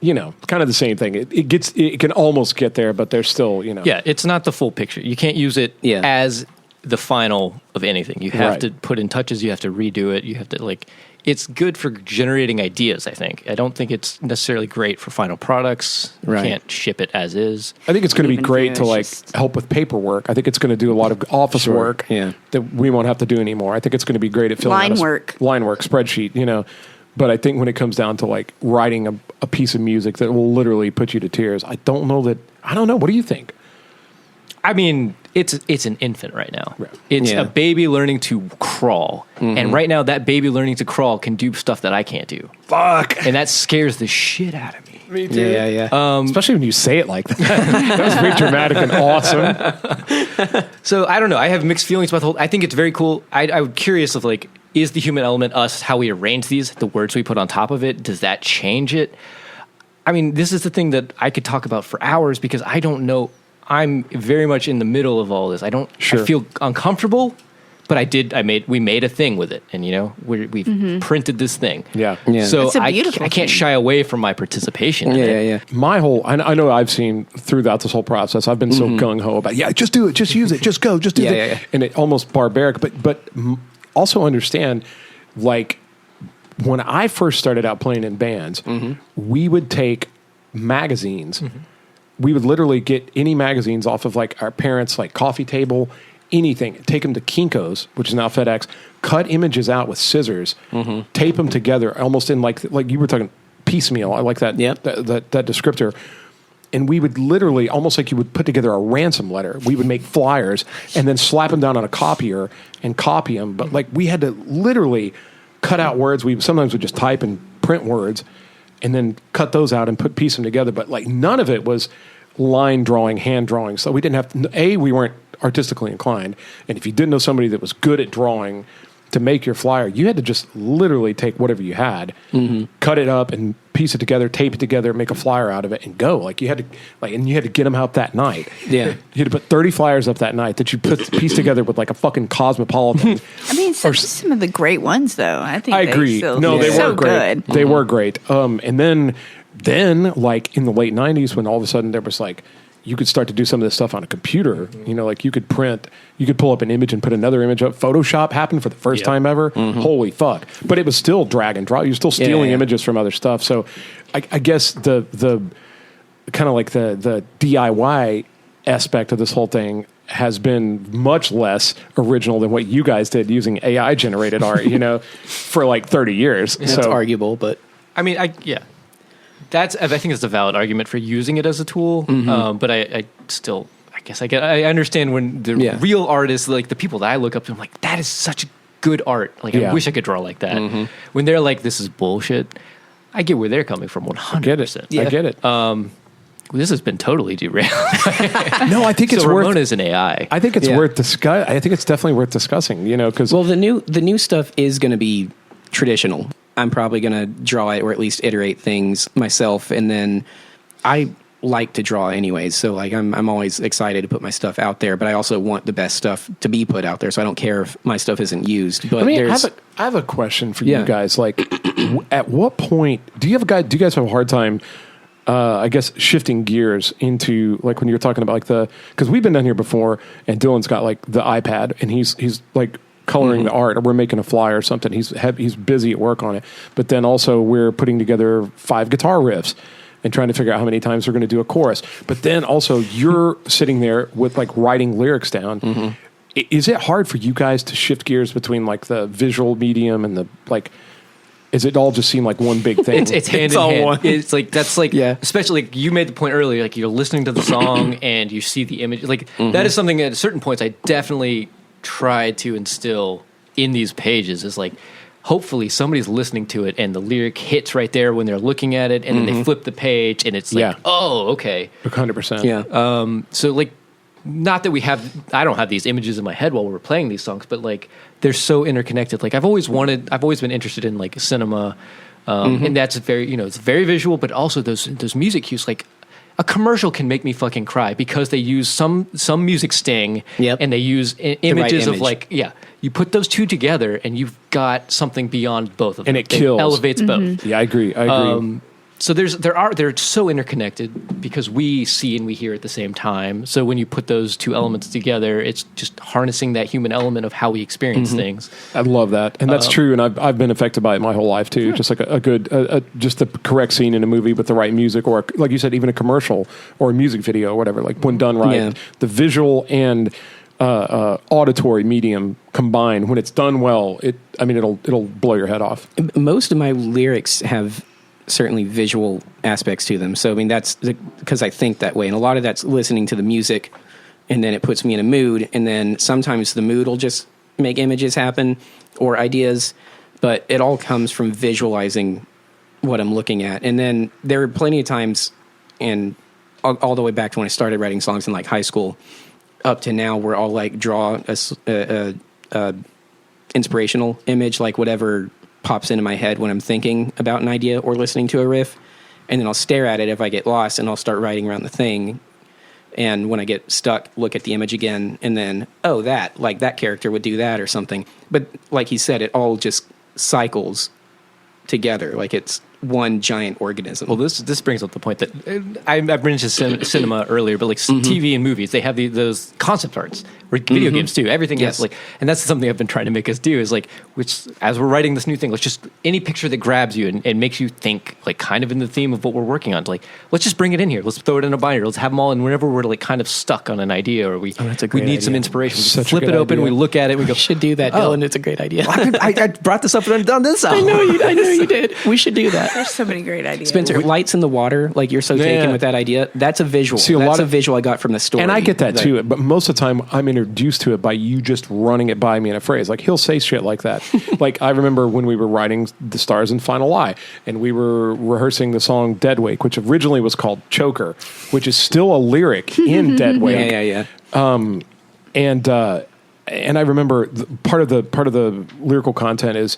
kind of the same thing. It can almost get there, but there's still, Yeah, it's not the full picture. You can't use it as the final of anything. You have to put in touches. You have to redo it. You have to it's good for generating ideas, I think. I don't think it's necessarily great for final products. You can't ship it as is. I think it's going to be great to help with paperwork. I think it's going to do a lot of office work that we won't have to do anymore. I think it's going to be great at filling line work, spreadsheet, But I think when it comes down to like writing a piece of music that will literally put you to tears, I don't know. What do you think? I mean, it's an infant right now. It's a baby learning to crawl. And right now, that baby learning to crawl can do stuff that I can't do. Fuck. And that scares the shit out of me. Me too. Yeah. Especially when you say it like that. That was very dramatic and awesome. So, I don't know. I have mixed feelings about the whole... I think it's very cool. I'm curious of, is the human element us, how we arrange these, the words we put on top of it, does that change it? I mean, this is the thing that I could talk about for hours because I don't know... I'm very much in the middle of all this. I feel uncomfortable, but we made a thing with it, and we've printed this thing. Yeah. So It's a I beautiful can't shy away from my participation. in it. Yeah. My whole, I know I've seen throughout this whole process, I've been so gung ho about, just do it, just use it, just go, just do it. Yeah. And it almost barbaric, but also understand, like, when I first started out playing in bands, we would take magazines. We would literally get any magazines off of like our parents' like coffee table, anything, take them to Kinko's, which is now FedEx, cut images out with scissors, tape them together almost in like you were talking piecemeal. I like that, that descriptor. And we would literally, almost like you would put together a ransom letter, we would make flyers and then slap them down on a copier and copy them. But like we had to literally cut out words. We sometimes would just type and print words and then cut those out and piece them together. But like none of it was line drawing, hand drawing. So we didn't have we weren't artistically inclined. And if you didn't know somebody that was good at drawing to make your flyer, you had to just literally take whatever you had, cut it up and piece it together, tape it together, make a flyer out of it and go. Like you had to get them out that night. Yeah. You had to put 30 flyers up that night that you piece together with like a fucking Cosmopolitan. I mean, some of the great ones, though. I think I agree. They were so great. Good. They were great. And then like in the late 90s when all of a sudden there was like, you could start to do some of this stuff on a computer. Like you could pull up an image and put another image up. Photoshop happened for the first time ever. Holy fuck. But it was still drag and drop. You're still stealing images from other stuff. So I guess the kind of like the DIY aspect of this whole thing has been much less original than what you guys did using AI generated art, for like 30 years. That's arguable, but I mean, I think it's a valid argument for using it as a tool. But I still, I understand when the real artists, like the people that I look up to, I'm like, that is such good art. Like, I wish I could draw like that. When they're like, this is bullshit, I get where they're coming from 100%. I get it. This has been totally derailed. No, I think it's worth. Ramona's an AI. I think it's worth discuss. I think it's definitely worth discussing. Because the new stuff is going to be traditional. I'm probably going to draw it or at least iterate things myself, and then I like to draw anyways. So like I'm always excited to put my stuff out there, but I also want the best stuff to be put out there. So I don't care if my stuff isn't used. But I have a question for you guys. Like, at what point do you guys have a hard time? I guess shifting gears into like when you're talking about like because we've been down here before and Dylan's got like the iPad and he's like coloring the art or we're making a flyer or something. He's busy at work on it. But then also we're putting together 5 guitar riffs and trying to figure out how many times we're going to do a chorus. But then also you're sitting there with like writing lyrics down. Is it hard for you guys to shift gears between like the visual medium and the like? Is it all just seem like one big thing? It's hand in hand. One. It's like that's like especially like you made the point earlier. Like you're listening to the song and you see the image. Like that is something at certain points I definitely try to instill in these pages. Is like hopefully somebody's listening to it and the lyric hits right there when they're looking at it, and then they flip the page and it's like, oh, okay. 100%. Yeah. So like, not that I don't have these images in my head while we're playing these songs, but like they're so interconnected. Like I've always been interested in like cinema, and that's very, it's very visual, but also those music cues. Like a commercial can make me fucking cry because they use some music sting, and they use images of like, you put those two together and you've got something beyond both of them. And it kills. Elevates both. Yeah, I agree. So they're so interconnected because we see and we hear at the same time. So when you put those two elements together, it's just harnessing that human element of how we experience things. I love that, and that's true. And I've been affected by it my whole life too. Just like a good, just the correct scene in a movie with the right music, or like you said, even a commercial or a music video or whatever. Like when done right, the visual and auditory medium combined, when it's done well, it'll blow your head off. Most of my lyrics have certainly visual aspects to them. So, I mean, that's because I think that way. And a lot of that's listening to the music, and then it puts me in a mood. And then sometimes the mood will just make images happen or ideas, but it all comes from visualizing what I'm looking at. And then there are plenty of times, and all the way back to when I started writing songs in like high school up to now, where I'll like draw a inspirational image, like whatever pops into my head when I'm thinking about an idea or listening to a riff, and then I'll stare at it if I get lost, and I'll start writing around the thing. And when I get stuck, look at the image again, and then, that character would do that or something. But like he said, it all just cycles together, like it's one giant organism. Well, this brings up the point that I mentioned cinema earlier, but like TV and movies, they have those concept arts. Or video games too. Everything has like, and that's something I've been trying to make us do is like, which as we're writing this new thing, let's just any picture that grabs you and makes you think like kind of in the theme of what we're working on. Like, let's just bring it in here. Let's throw it in a binder. Let's have them all. And whenever we're like kind of stuck on an idea or we need some inspiration, we flip it open, we look at it, we go, should do that, Dylan. It's a great idea. I brought this up and done this. I know you did. We should do that. There's so many great ideas. Spencer, lights in the water, like you're so taken with that idea. That's a visual. See, that's a visual I got from the story. And I get that too, but most of the time I'm introduced to it by you just running it by me in a phrase. Like he'll say shit like that. Like I remember when we were writing The Stars and Final Lie, and we were rehearsing the song Dead Wake, which originally was called Choker, which is still a lyric in Dead Wake. Yeah. And I remember part of the lyrical content is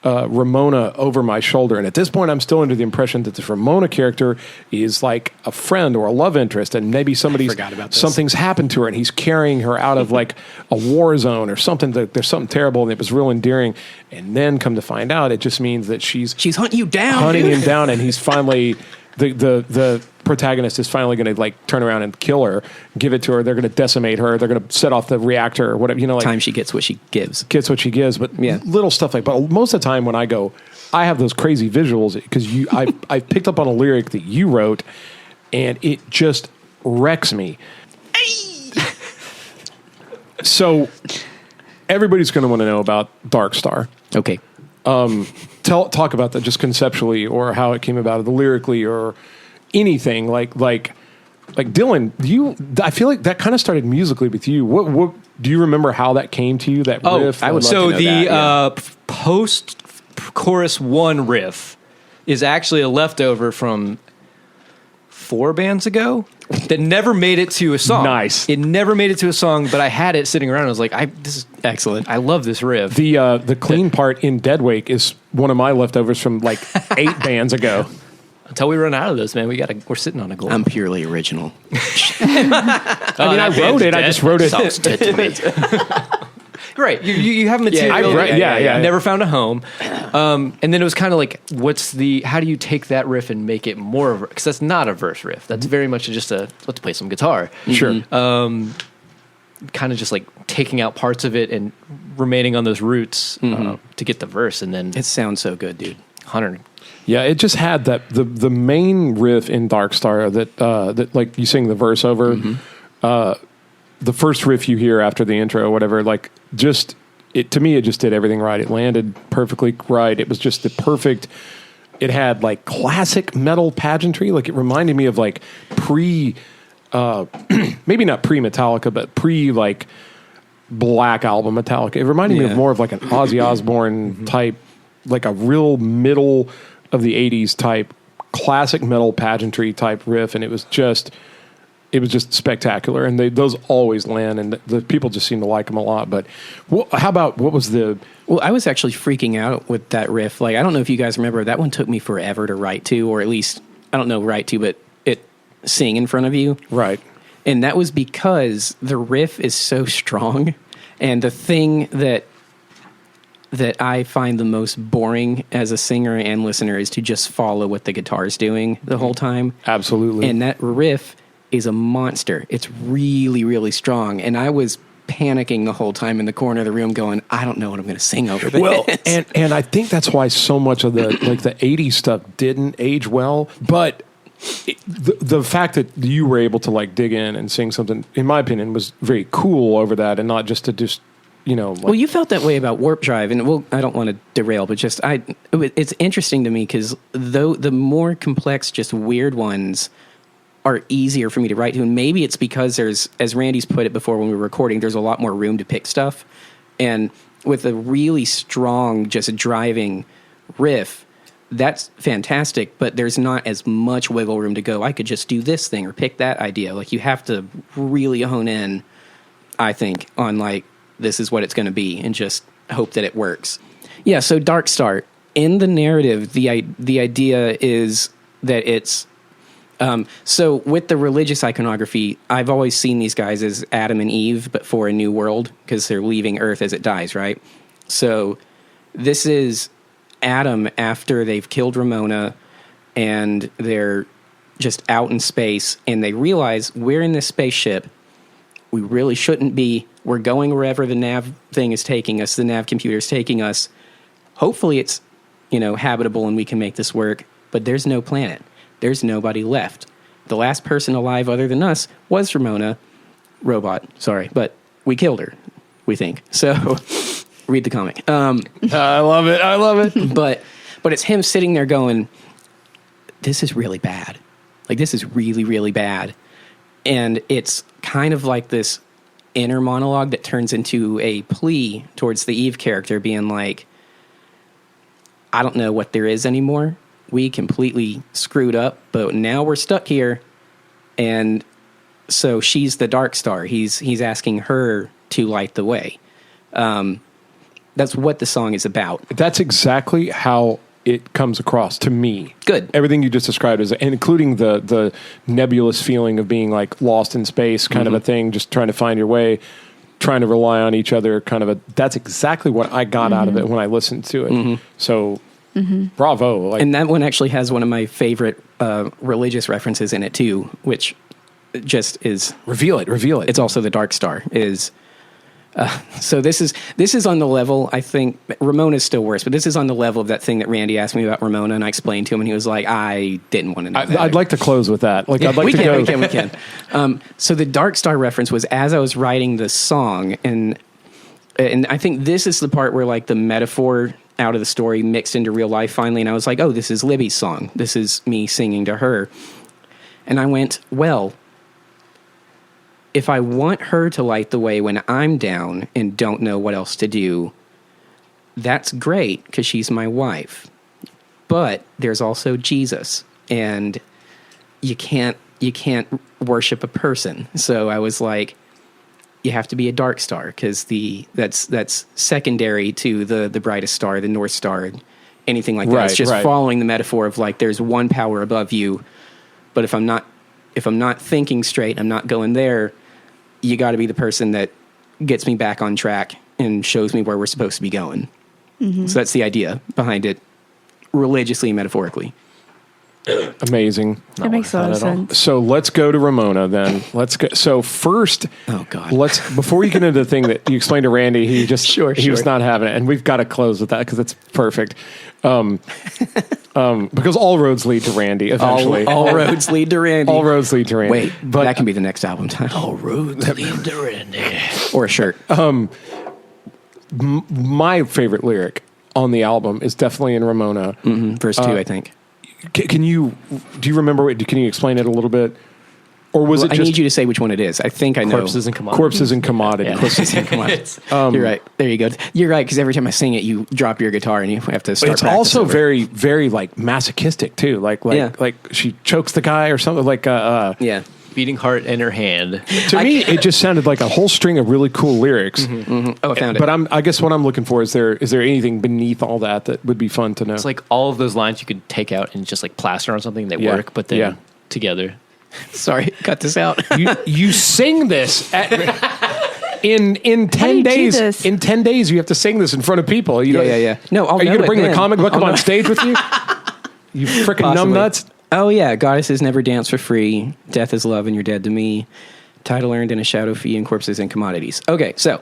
Ramona over my shoulder. And at this point, I'm still under the impression that this Ramona character is like a friend or a love interest, and maybe something's happened to her, and he's carrying her out of like a war zone or something. There's something terrible, and it was real endearing. And then come to find out, it just means that she's hunting you down, him down, and he's finally the protagonist is finally going to like turn around and kill her, give it to her. They're going to decimate her. They're going to set off the reactor or whatever. Like time she gets what she gives. But little stuff like. But most of the time when I go, I have those crazy visuals because I picked up on a lyric that you wrote, and it just wrecks me. So everybody's going to want to know about Dark Star. Okay. Talk about that just conceptually, or how it came about, lyrically, or anything like Dylan. I feel like that kind of started musically with you. What do you remember how that came to you? That riff. I would love to know that, post chorus 1 riff is actually a leftover from 4 bands ago that never made it to a song. Nice. It never made it to a song, but I had it sitting around. I was like, this is excellent. I love this riff. The clean part in Dead Wake is one of my leftovers from like 8 bands ago. Until we run out of this, man, we're sitting on a gold. I'm purely original. I wrote it. I just wrote it. Sounds dead to me. Right, you have material. Never found a home, and then it was kind of like, how do you take that riff and make it more of? Because that's not a verse riff. That's very much just let's play some guitar. Sure. Kind of just like taking out parts of it and remaining on those roots to get the verse, and then it sounds so good, dude. 100. Yeah, it just had that the main riff in Dark Star that like you sing the verse over. The first riff you hear after the intro or whatever, like just to me, it just did everything right. It landed perfectly right. It was just the perfect. It had like classic metal pageantry. Like it reminded me of like maybe not pre Metallica, but pre like Black Album Metallica. It reminded me of more of like an Ozzy Osbourne type like a real middle of the 80s type classic metal pageantry type riff, and it was just spectacular. And those always land, and the people just seem to like them a lot. But how about what was the? Well, I was actually freaking out with that riff. Like, I don't know if you guys remember, that one took me forever to write to, or at least I don't know write to, but sing in front of you, right? And that was because the riff is so strong, and the thing that I find the most boring as a singer and listener is to just follow what the guitar's doing the whole time. Absolutely. And that riff is a monster. It's really, really strong. And I was panicking the whole time in the corner of the room going, I don't know what I'm going to sing over this. Well, and I think that's why so much of the 80s stuff didn't age well. But the fact that you were able to like dig in and sing something, in my opinion, was very cool over that, and not just to well, you felt that way about Warp Drive, and I don't want to derail, but it's interesting to me because though the more complex, just weird ones are easier for me to write to, and maybe it's because there's, as Randy's put it before when we were recording, there's a lot more room to pick stuff, and with a really strong, just driving riff, that's fantastic, but there's not as much wiggle room to go, I could just do this thing or pick that idea. Like, you have to really hone in, I think, on like, this is what it's going to be, and just hope that it works. Yeah, so Dark Star. In the narrative, the idea is that it's... so with the religious iconography, I've always seen these guys as Adam and Eve, but for a new world, because they're leaving Earth as it dies, right? So this is Adam after they've killed Ramona, and they're just out in space, and they realize we're in this spaceship. We really shouldn't be. We're going wherever the nav thing is taking us. The nav computer is taking us. Hopefully it's, habitable and we can make this work. But there's no planet. There's nobody left. The last person alive other than us was Ramona. Robot, sorry. But we killed her, we think. So read the comic. I love it. But it's him sitting there going, this is really bad. Like, this is really, really bad. And it's kind of like this inner monologue that turns into a plea towards the Eve character being like, I don't know what there is anymore. We completely screwed up, but now we're stuck here. And so she's the Dark Star. He's asking her to light the way. That's what the song is about. That's exactly how it comes across to me. Good. Everything you just described, including the nebulous feeling of being like lost in space, kind of a thing, just trying to find your way, trying to rely on each other, that's exactly what I got out of it when I listened to it. So, bravo. And that one actually has one of my favorite religious references in it too, which just is... Reveal it. It's also the Dark Star is... so this is on the level, I think, Ramona's still worse, but this is on the level of that thing that Randy asked me about Ramona, and I explained to him, and he was like, I didn't want to know that. I'd like to close with that. Like, yeah, I'd like to go. We can. So the Dark Star reference was as I was writing the song, and I think this is the part where, like, the metaphor out of the story mixed into real life finally, and I was like, oh, this is Libby's song. This is me singing to her. And I went, well... if I want her to light the way when I'm down and don't know what else to do, that's great because she's my wife. But there's also Jesus, and you can't worship a person. So I was like, you have to be a Dark Star because that's secondary to the brightest star, the North Star, anything like that. Right, it's just following the metaphor of like there's one power above you, but if I'm not thinking straight, I'm not going there. You got to be the person that gets me back on track and shows me where we're supposed to be going. So that's the idea behind it, religiously and metaphorically. Amazing. That makes a lot of sense. So let's go to Ramona then. Let's go. So first, oh God, before you get into the thing that you explained to Randy, he just sure. was not having it, and we've got to close with that because it's perfect. Because all roads lead to Randy eventually. All roads lead to Randy. All roads lead to Randy. Wait, but that can be the next album title. All roads lead to Randy. Or a shirt. My favorite lyric on the album is definitely in Ramona. Verse 2, I think. Do you remember? Can you explain it a little bit? Or was it I just need you to say which one it is. I think I know. Corpses and Commodities. Corpses and Commodities? Corpses and Commodities. You're right. There you go. You're right, because every time I sing it, you drop your guitar and you have to start. It's practice also over. very, very like masochistic too. Like she chokes the guy or something. Like yeah. Beating heart in her hand. to me, it just sounded like a whole string of really cool lyrics. Oh, I found it. But I guess what I'm looking for is there anything beneath all that would be fun to know? It's like all of those lines you could take out and just like plaster on something that Yeah. work, but then Yeah. together. Sorry, cut this out. you sing this in 10 do you do days. this? In 10 days, you have to sing this in front of people. Yeah. No, I'll Are you know going to it bring the then. comic book I'll up know on it. stage with you? You freaking Possibly. numbnuts. Oh, yeah. Goddesses never dance for free. Death is love and you're dead to me. Title earned in a shadow fee and corpses and commodities. Okay, so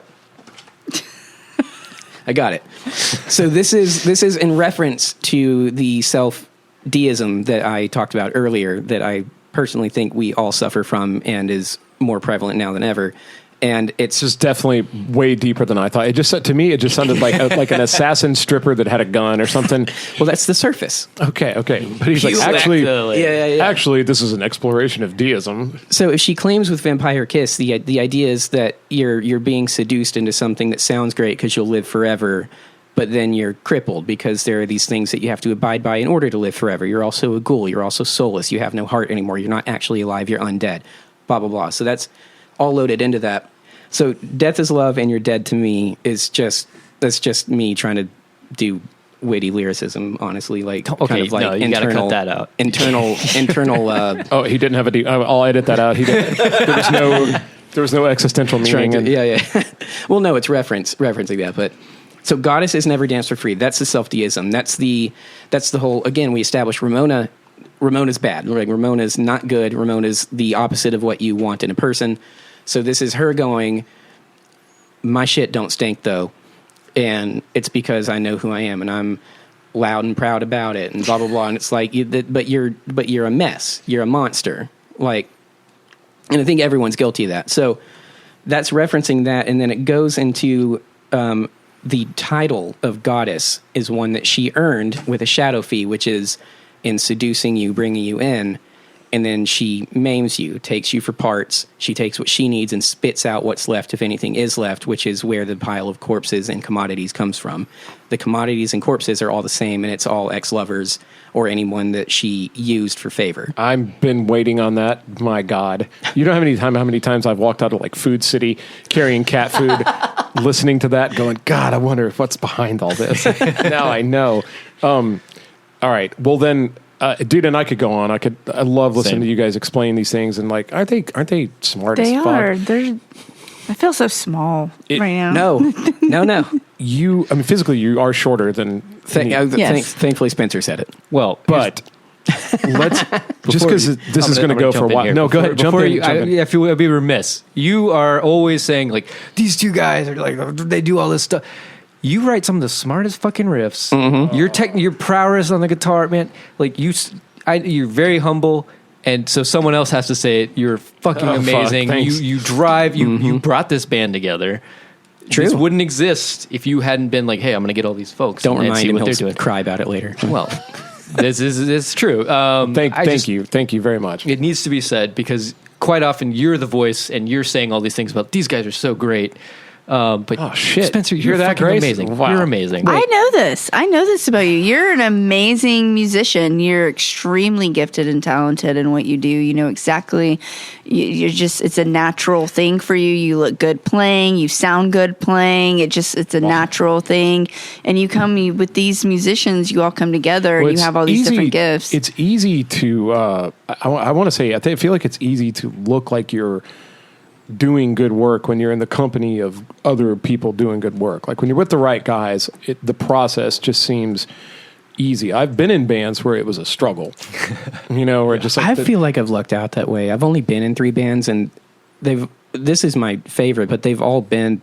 I got it. So this is in reference to the self-deism that I talked about earlier that I personally think we all suffer from and is more prevalent now than ever. And it's This is definitely way deeper than I thought. It just to me, it just sounded like an assassin stripper that had a gun or something. well, that's the surface. Okay. But he's like, Peel actually, back the- Yeah. actually, this is an exploration of deism. So if she claims with Vampire Kiss, the idea is that you're being seduced into something that sounds great because you'll live forever, but then you're crippled because there are these things that you have to abide by in order to live forever. You're also a ghoul. You're also soulless. You have no heart anymore. You're not actually alive. You're undead. Blah, blah, blah. So that's all loaded into that. So death is love and you're dead to me that's just me trying to do witty lyricism, honestly, like Okay, kind of like no, you gotta cut that out. internal Oh, he didn't have a. I'll edit that out. There was no existential meaning. yeah. Well, no, it's referencing that, but so goddesses never dance for free. That's the self-deism. That's the whole. Again, we established Ramona's bad. Like Ramona's not good. Ramona's the opposite of what you want in a person. So this is her going, my shit don't stink though, and it's because I know who I am and I'm loud and proud about it and blah blah blah. And it's like, but you're a mess. You're a monster. Like, and I think everyone's guilty of that. So that's referencing that, and then it goes into the title of goddess is one that she earned with a shadow fee, which is in seducing you, bringing you in. And then she maims you, takes you for parts. She takes what she needs and spits out what's left, if anything is left, which is where the pile of corpses and commodities comes from. The commodities and corpses are all the same, and it's all ex-lovers or anyone that she used for favor. I've been waiting on that. My God, you don't have how many times I've walked out of like Food City carrying cat food, listening to that, going, God, I wonder what's behind all this. Now I know. All right, well then. Dude, and I could go on. I love listening Same. to you guys explain these things, and like, aren't they smart They as are. fuck? I feel so small right now. No. Physically, you are shorter than me. Yes. Thankfully, Spencer said it. Well, But let's just because this is going to go for a while. No, go ahead. Jump in. I feel I'd be remiss. You are always saying like these two guys are like they do all this stuff. You write some of the smartest fucking riffs. Mm-hmm. Your prowess on the guitar, man. Like you're very humble, and so someone else has to say it. You're fucking amazing. Thanks. You drive. You brought this band together. True. This wouldn't exist if you hadn't been like, hey, I'm going to get all these folks. Don't and remind see him; what they're he'll doing. cry about it later. Well, this is true. Thank you very much. It needs to be said because quite often you're the voice and you're saying all these things about these guys are so great. But Oh, shit. Spencer, You're you're that fucking Grace? amazing. Wow. You're amazing. I know this. I know this about you. You're an amazing musician. You're extremely gifted and talented in what you do. You know exactly. You're just. It's a natural thing for you. You look good playing. You sound good playing. It's a natural thing. And you come with these musicians. You all come together and you have all these different gifts. It's easy to. I want to say. I feel like it's easy to look like you're doing good work when you're in the company of other people doing good work. Like when you're with the right guys, the process just seems easy. I've been in bands where it was a struggle, where just like I feel like I've lucked out that way. I've only been in 3 bands, and this is my favorite, but they've all been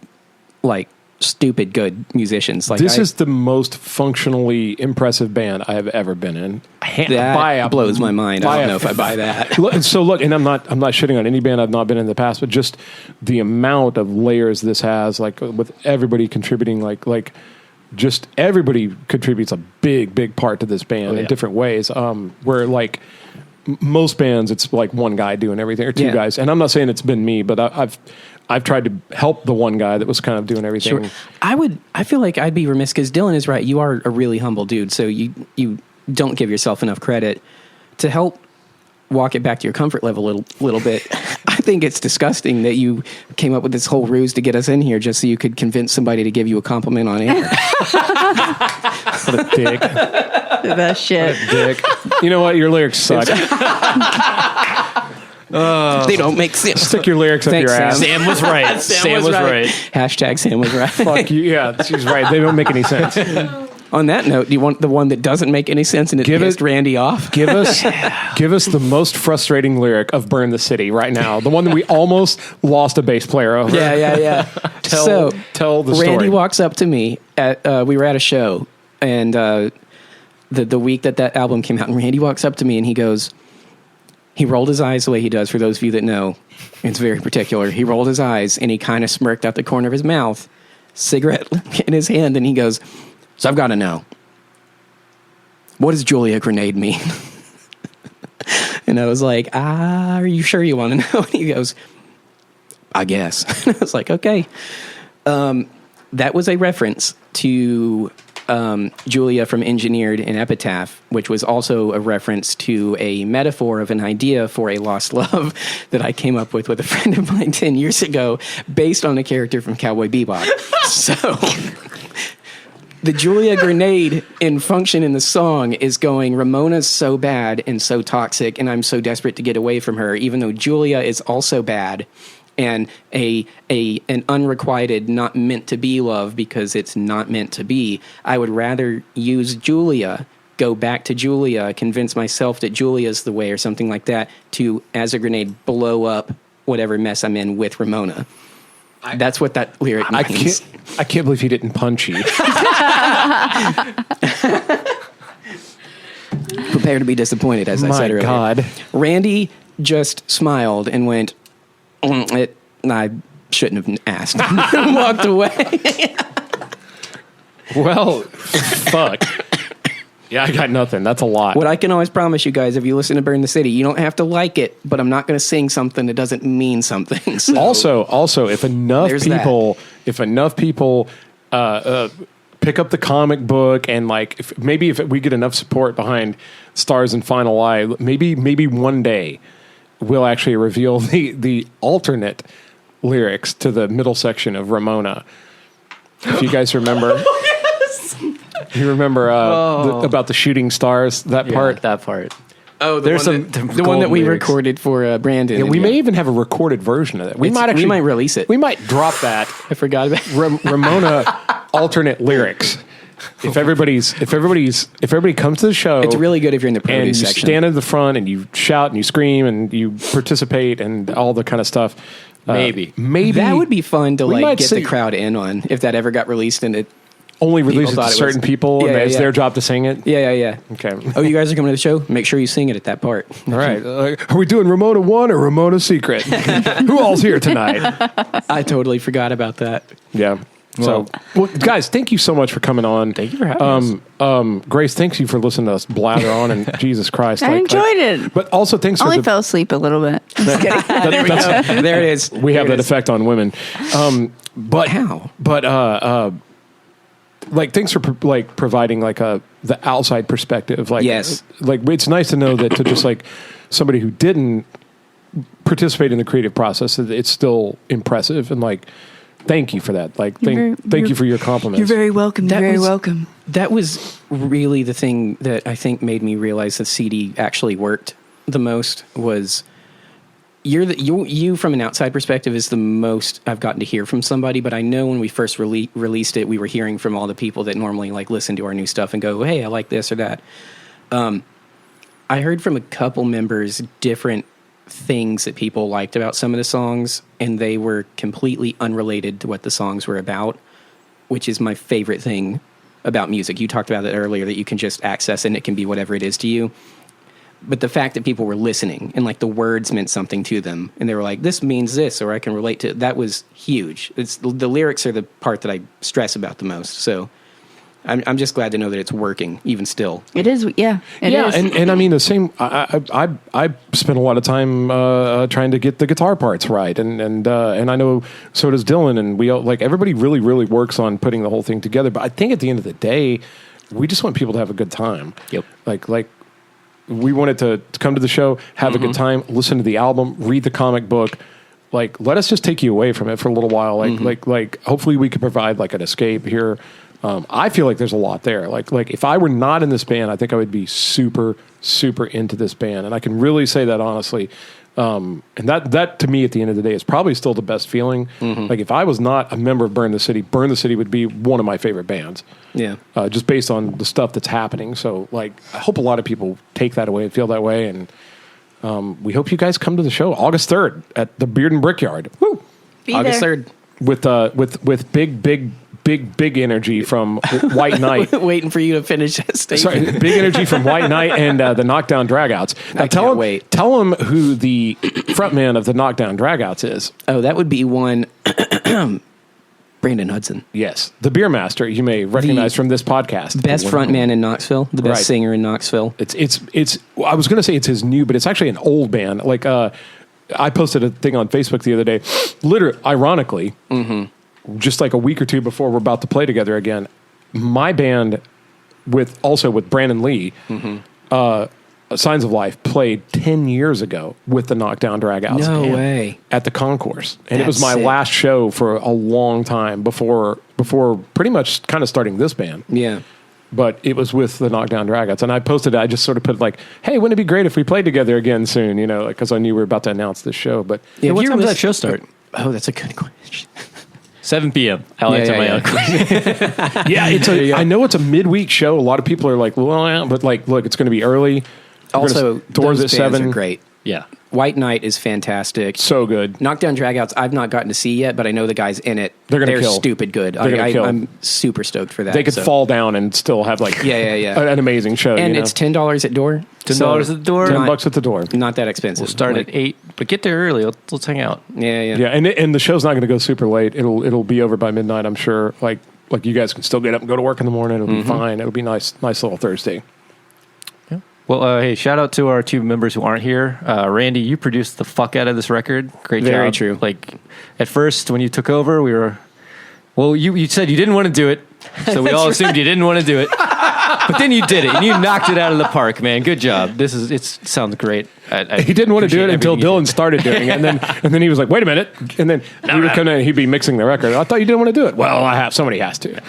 like stupid good musicians. Like this is the most functionally impressive band I have ever been in. That blows my mind. I don't know if I buy that. Look, and I'm not shitting on any band I've not been in the past, but just the amount of layers this has, like with everybody contributing, like just everybody contributes a big part to this band in different ways. Where like most bands, it's like one guy doing everything or two guys. And I'm not saying it's been me, but I've tried to help the one guy that was kind of doing everything. Sure. I feel like I'd be remiss because Dylan is right. You are a really humble dude, so you don't give yourself enough credit to help walk it back to your comfort level a little bit. I think it's disgusting that you came up with this whole ruse to get us in here just so you could convince somebody to give you a compliment on air. What a dick. The best shit. What a dick. You know what? Your lyrics suck. They don't make sense. Stick your lyrics up Thanks, your ass. Sam was right. Sam was right. Hashtag Sam was right. Fuck you. Yeah, she's right. They don't make any sense. On that note, do you want the one that doesn't make any sense and it pissed Randy off? Give us the most frustrating lyric of Burn the City right now. The one that we almost lost a bass player over. Yeah. Tell the story. Randy walks up to me we were at a show, and the week that album came out, and Randy walks up to me and he rolled his eyes the way he does. For those of you that know, it's very particular. He rolled his eyes and he kind of smirked out the corner of his mouth, cigarette in his hand, and he goes, "So I've got to know, what does Julia Grenade mean?" And I was like, are you sure you want to know? And he goes, "I guess." And I was like, okay. That was a reference to Julia from Engineered in Epitaph, which was also a reference to a metaphor of an idea for a lost love that I came up with a friend of mine 10 years ago based on a character from Cowboy Bebop. So the Julia Grenade in function in the song is going, Ramona's so bad and so toxic, and I'm so desperate to get away from her, even though Julia is also bad and an unrequited, not meant to be love because it's not meant to be. I would rather use Julia, go back to Julia, convince myself that Julia's the way or something like that, to, as a grenade, blow up whatever mess I'm in with Ramona. That's what that lyric means. I can't believe he didn't punch you. Prepare to be disappointed, as I said earlier. My God. Randy just smiled and went, I shouldn't have asked. And walked away. Well, fuck. Yeah, I got nothing. That's a lot. What I can always promise you guys, if you listen to Burn the City, you don't have to like it, but I'm not going to sing something that doesn't mean something. So Also, if enough people pick up the comic book and like, if we get enough support behind Stars and Final Eye, maybe one day we'll actually reveal the alternate lyrics to the middle section of Ramona. If you guys remember. You remember about the shooting stars, that part? That part. Oh, the one that we recorded for Brandon. Yeah, we may even have a recorded version of that. We might release it. We might drop that. I forgot about Ramona alternate lyrics. If everybody comes to the show, it's really good if you're in the produce and you section. stand in the front and you shout and you scream and you participate and all the kind of stuff. Maybe that would be fun to get the see- crowd in on if that ever got released and it only release it to thought it certain was- people, and it's their job to sing it. Yeah. Okay. Oh, you guys are coming to the show? Make sure you sing it at that part. All right. Are we doing Ramona 1 or Ramona Secret? Who all's here tonight? I totally forgot about that. Yeah. Well, guys, thank you so much for coming on. Thank you for having us. Grace, thanks you for listening to us blather on, and Jesus Christ. I enjoyed it. But also, thanks Only for fell asleep a little bit. Just kidding. There we go. There it is. We have that effect on women. But How? But like, thanks for providing the outside perspective. Like, yes, like it's nice to know that to just like somebody who didn't participate in the creative process, it's still impressive and like. Thank you for that. Like, thank you for your compliments. You're very welcome. You're very welcome. That was really the thing that I think made me realize that CD actually worked the most. Was you from an outside perspective is the most I've gotten to hear from somebody. But I know when we first released it, we were hearing from all the people that normally like listen to our new stuff and go, "Hey, I like this or that." I heard from a couple members different things that people liked about some of the songs, and they were completely unrelated to what the songs were about, which is my favorite thing about music. You talked about it earlier, that you can just access it and it can be whatever it is to you. But the fact that people were listening and like the words meant something to them and they were like, this means this, or I can relate to it, that was huge. The lyrics are the part that I stress about the most. So I'm just glad to know that it's working even still. It is, yeah. It is. And I mean the same. I spent a lot of time trying to get the guitar parts right, and I know so does Dylan, and we all, like everybody really works on putting the whole thing together. But I think at the end of the day, we just want people to have a good time. Yep. Like we wanted to come to the show, have a good time, listen to the album, read the comic book. Like, let us just take you away from it for a little while. Like hopefully we could provide like an escape here. I feel like there's a lot there. Like if I were not in this band, I think I would be super into this band, and I can really say that honestly. And that to me at the end of the day is probably still the best feeling. Like if I was not a member of Burn the City would be one of my favorite bands. Yeah. Just based on the stuff that's happening. So like I hope a lot of people take that away and feel that way, and we hope you guys come to the show August 3rd at the Beard and Brickyard. Woo! Be August there. 3rd. With big energy from White Knight. Waiting for you to finish that statement. Sorry, big energy from White Knight and the Knockdown Dragouts. Now tell them who the frontman of the Knockdown Dragouts is. Oh, that would be one Brandon Hudson. Yes, the beer master you may recognize from this podcast. Best frontman in Knoxville, the best Right. singer in Knoxville. It's I was going to say it's his new, but it's actually an old band. Like I posted a thing on Facebook the other day, literally, ironically, just like a week or two before we're about to play together again. My band with Brandon Lee, Signs of Life, played 10 years ago with the Knockdown Dragouts. No band way. at the Concourse, and it was That's my sick. last show for a long time before pretty much kind of starting this band. Yeah. But it was with the Knockdown Dragouts, and I posted it. I just sort of put like, "Hey, wouldn't it be great if we played together again soon?" You know, because I knew we were about to announce this show. But Yeah, What if time you're does that show start? Oh, that's a good question. 7 p.m. I'll answer my own. yeah, I know it's a midweek show. A lot of people are like, "Well, yeah," but like, look, it's going to be early. We're Also, doors those at bands 7. are great. Yeah. White Knight is fantastic. So good. Knockdown Dragouts, I've not gotten to see yet, but I know the guys in it. They're gonna kill. stupid good. They're gonna kill. I'm super stoked for that. They could fall down and still have like Yeah. an amazing show. And you know? it's $10 at door. $10 at the door. $10 at the door. Not that expensive. We'll start Like, at 8, but get there early. Let's hang out. Yeah. Yeah, and the show's not going to go super late. It'll be over by midnight, I'm sure. Like you guys can still get up and go to work in the morning. It'll be fine. It'll be nice little Thursday. Well, hey, shout out to our 2 members who aren't here. Randy, you produced the fuck out of this record. Great job. Very true. Like, at first, when you took over, you said you didn't want to do it, so we all assumed you didn't want to do it. But then you did it, and you knocked it out of the park, man. Good job. It sounds great. He didn't want to do it until Dylan started doing it, and then he was like, "Wait a minute!" And then he'd be mixing the record. I thought you didn't want to do it. Well, somebody has to.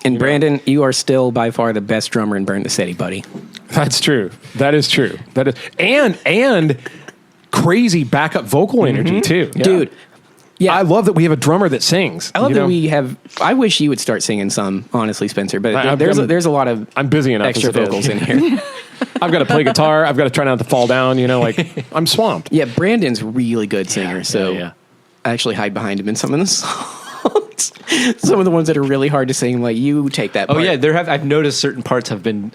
And Brandon, you are still by far the best drummer in Burn the City, buddy. That's true. That is true. That is and crazy backup vocal energy too, Dude. Yeah. I love that we have a drummer that sings. I love that we have. I wish you would start singing some, honestly, Spencer. But there's a lot of I'm busy enough extra as it is. vocals in here. I've got to play guitar. I've got to try not to fall down. You know, like I'm swamped. Yeah, Brandon's a really good singer. So yeah. I actually hide behind him in some of the songs. Some of the ones that are really hard to sing. Like you take that. Oh part. yeah, I've noticed certain parts have been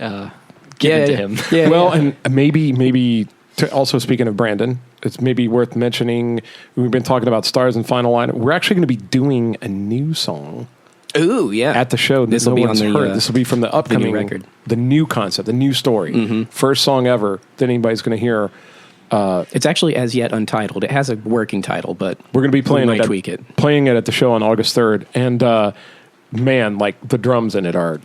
given to him. Yeah, Well, and maybe also speaking of Brandon, it's maybe worth mentioning. We've been talking about Stars and Final Line. We're actually going to be doing a new song. Ooh, yeah. At the show. This will be on the. This will be from the upcoming record. the new concept, the new story, first song ever that anybody's going to hear. It's actually as yet untitled. It has a working title, but We're going to be playing might it, tweak it. playing it at the show on August 3rd, and man, like the drums in it are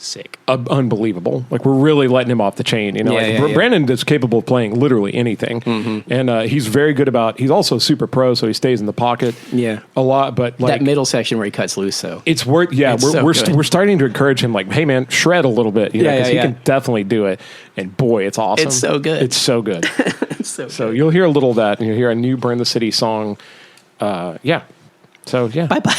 Sick. unbelievable. Like we're really letting him off the chain. You know, Yeah, like, yeah, yeah. Brandon is capable of playing literally anything, and he's very good about. He's also super pro, so he stays in the pocket. Yeah. a lot. But like that middle section where he cuts loose, so it's worth. Yeah, It's we're so we're, good. we're starting to encourage him. Like, hey man, shred a little bit. You know, Yeah, 'cause yeah, he yeah. can definitely do it. And boy, it's awesome. It's so good. It's so good. so So you'll hear a little of that, and you'll hear a new Burn the City song. Yeah. So yeah. bye bye.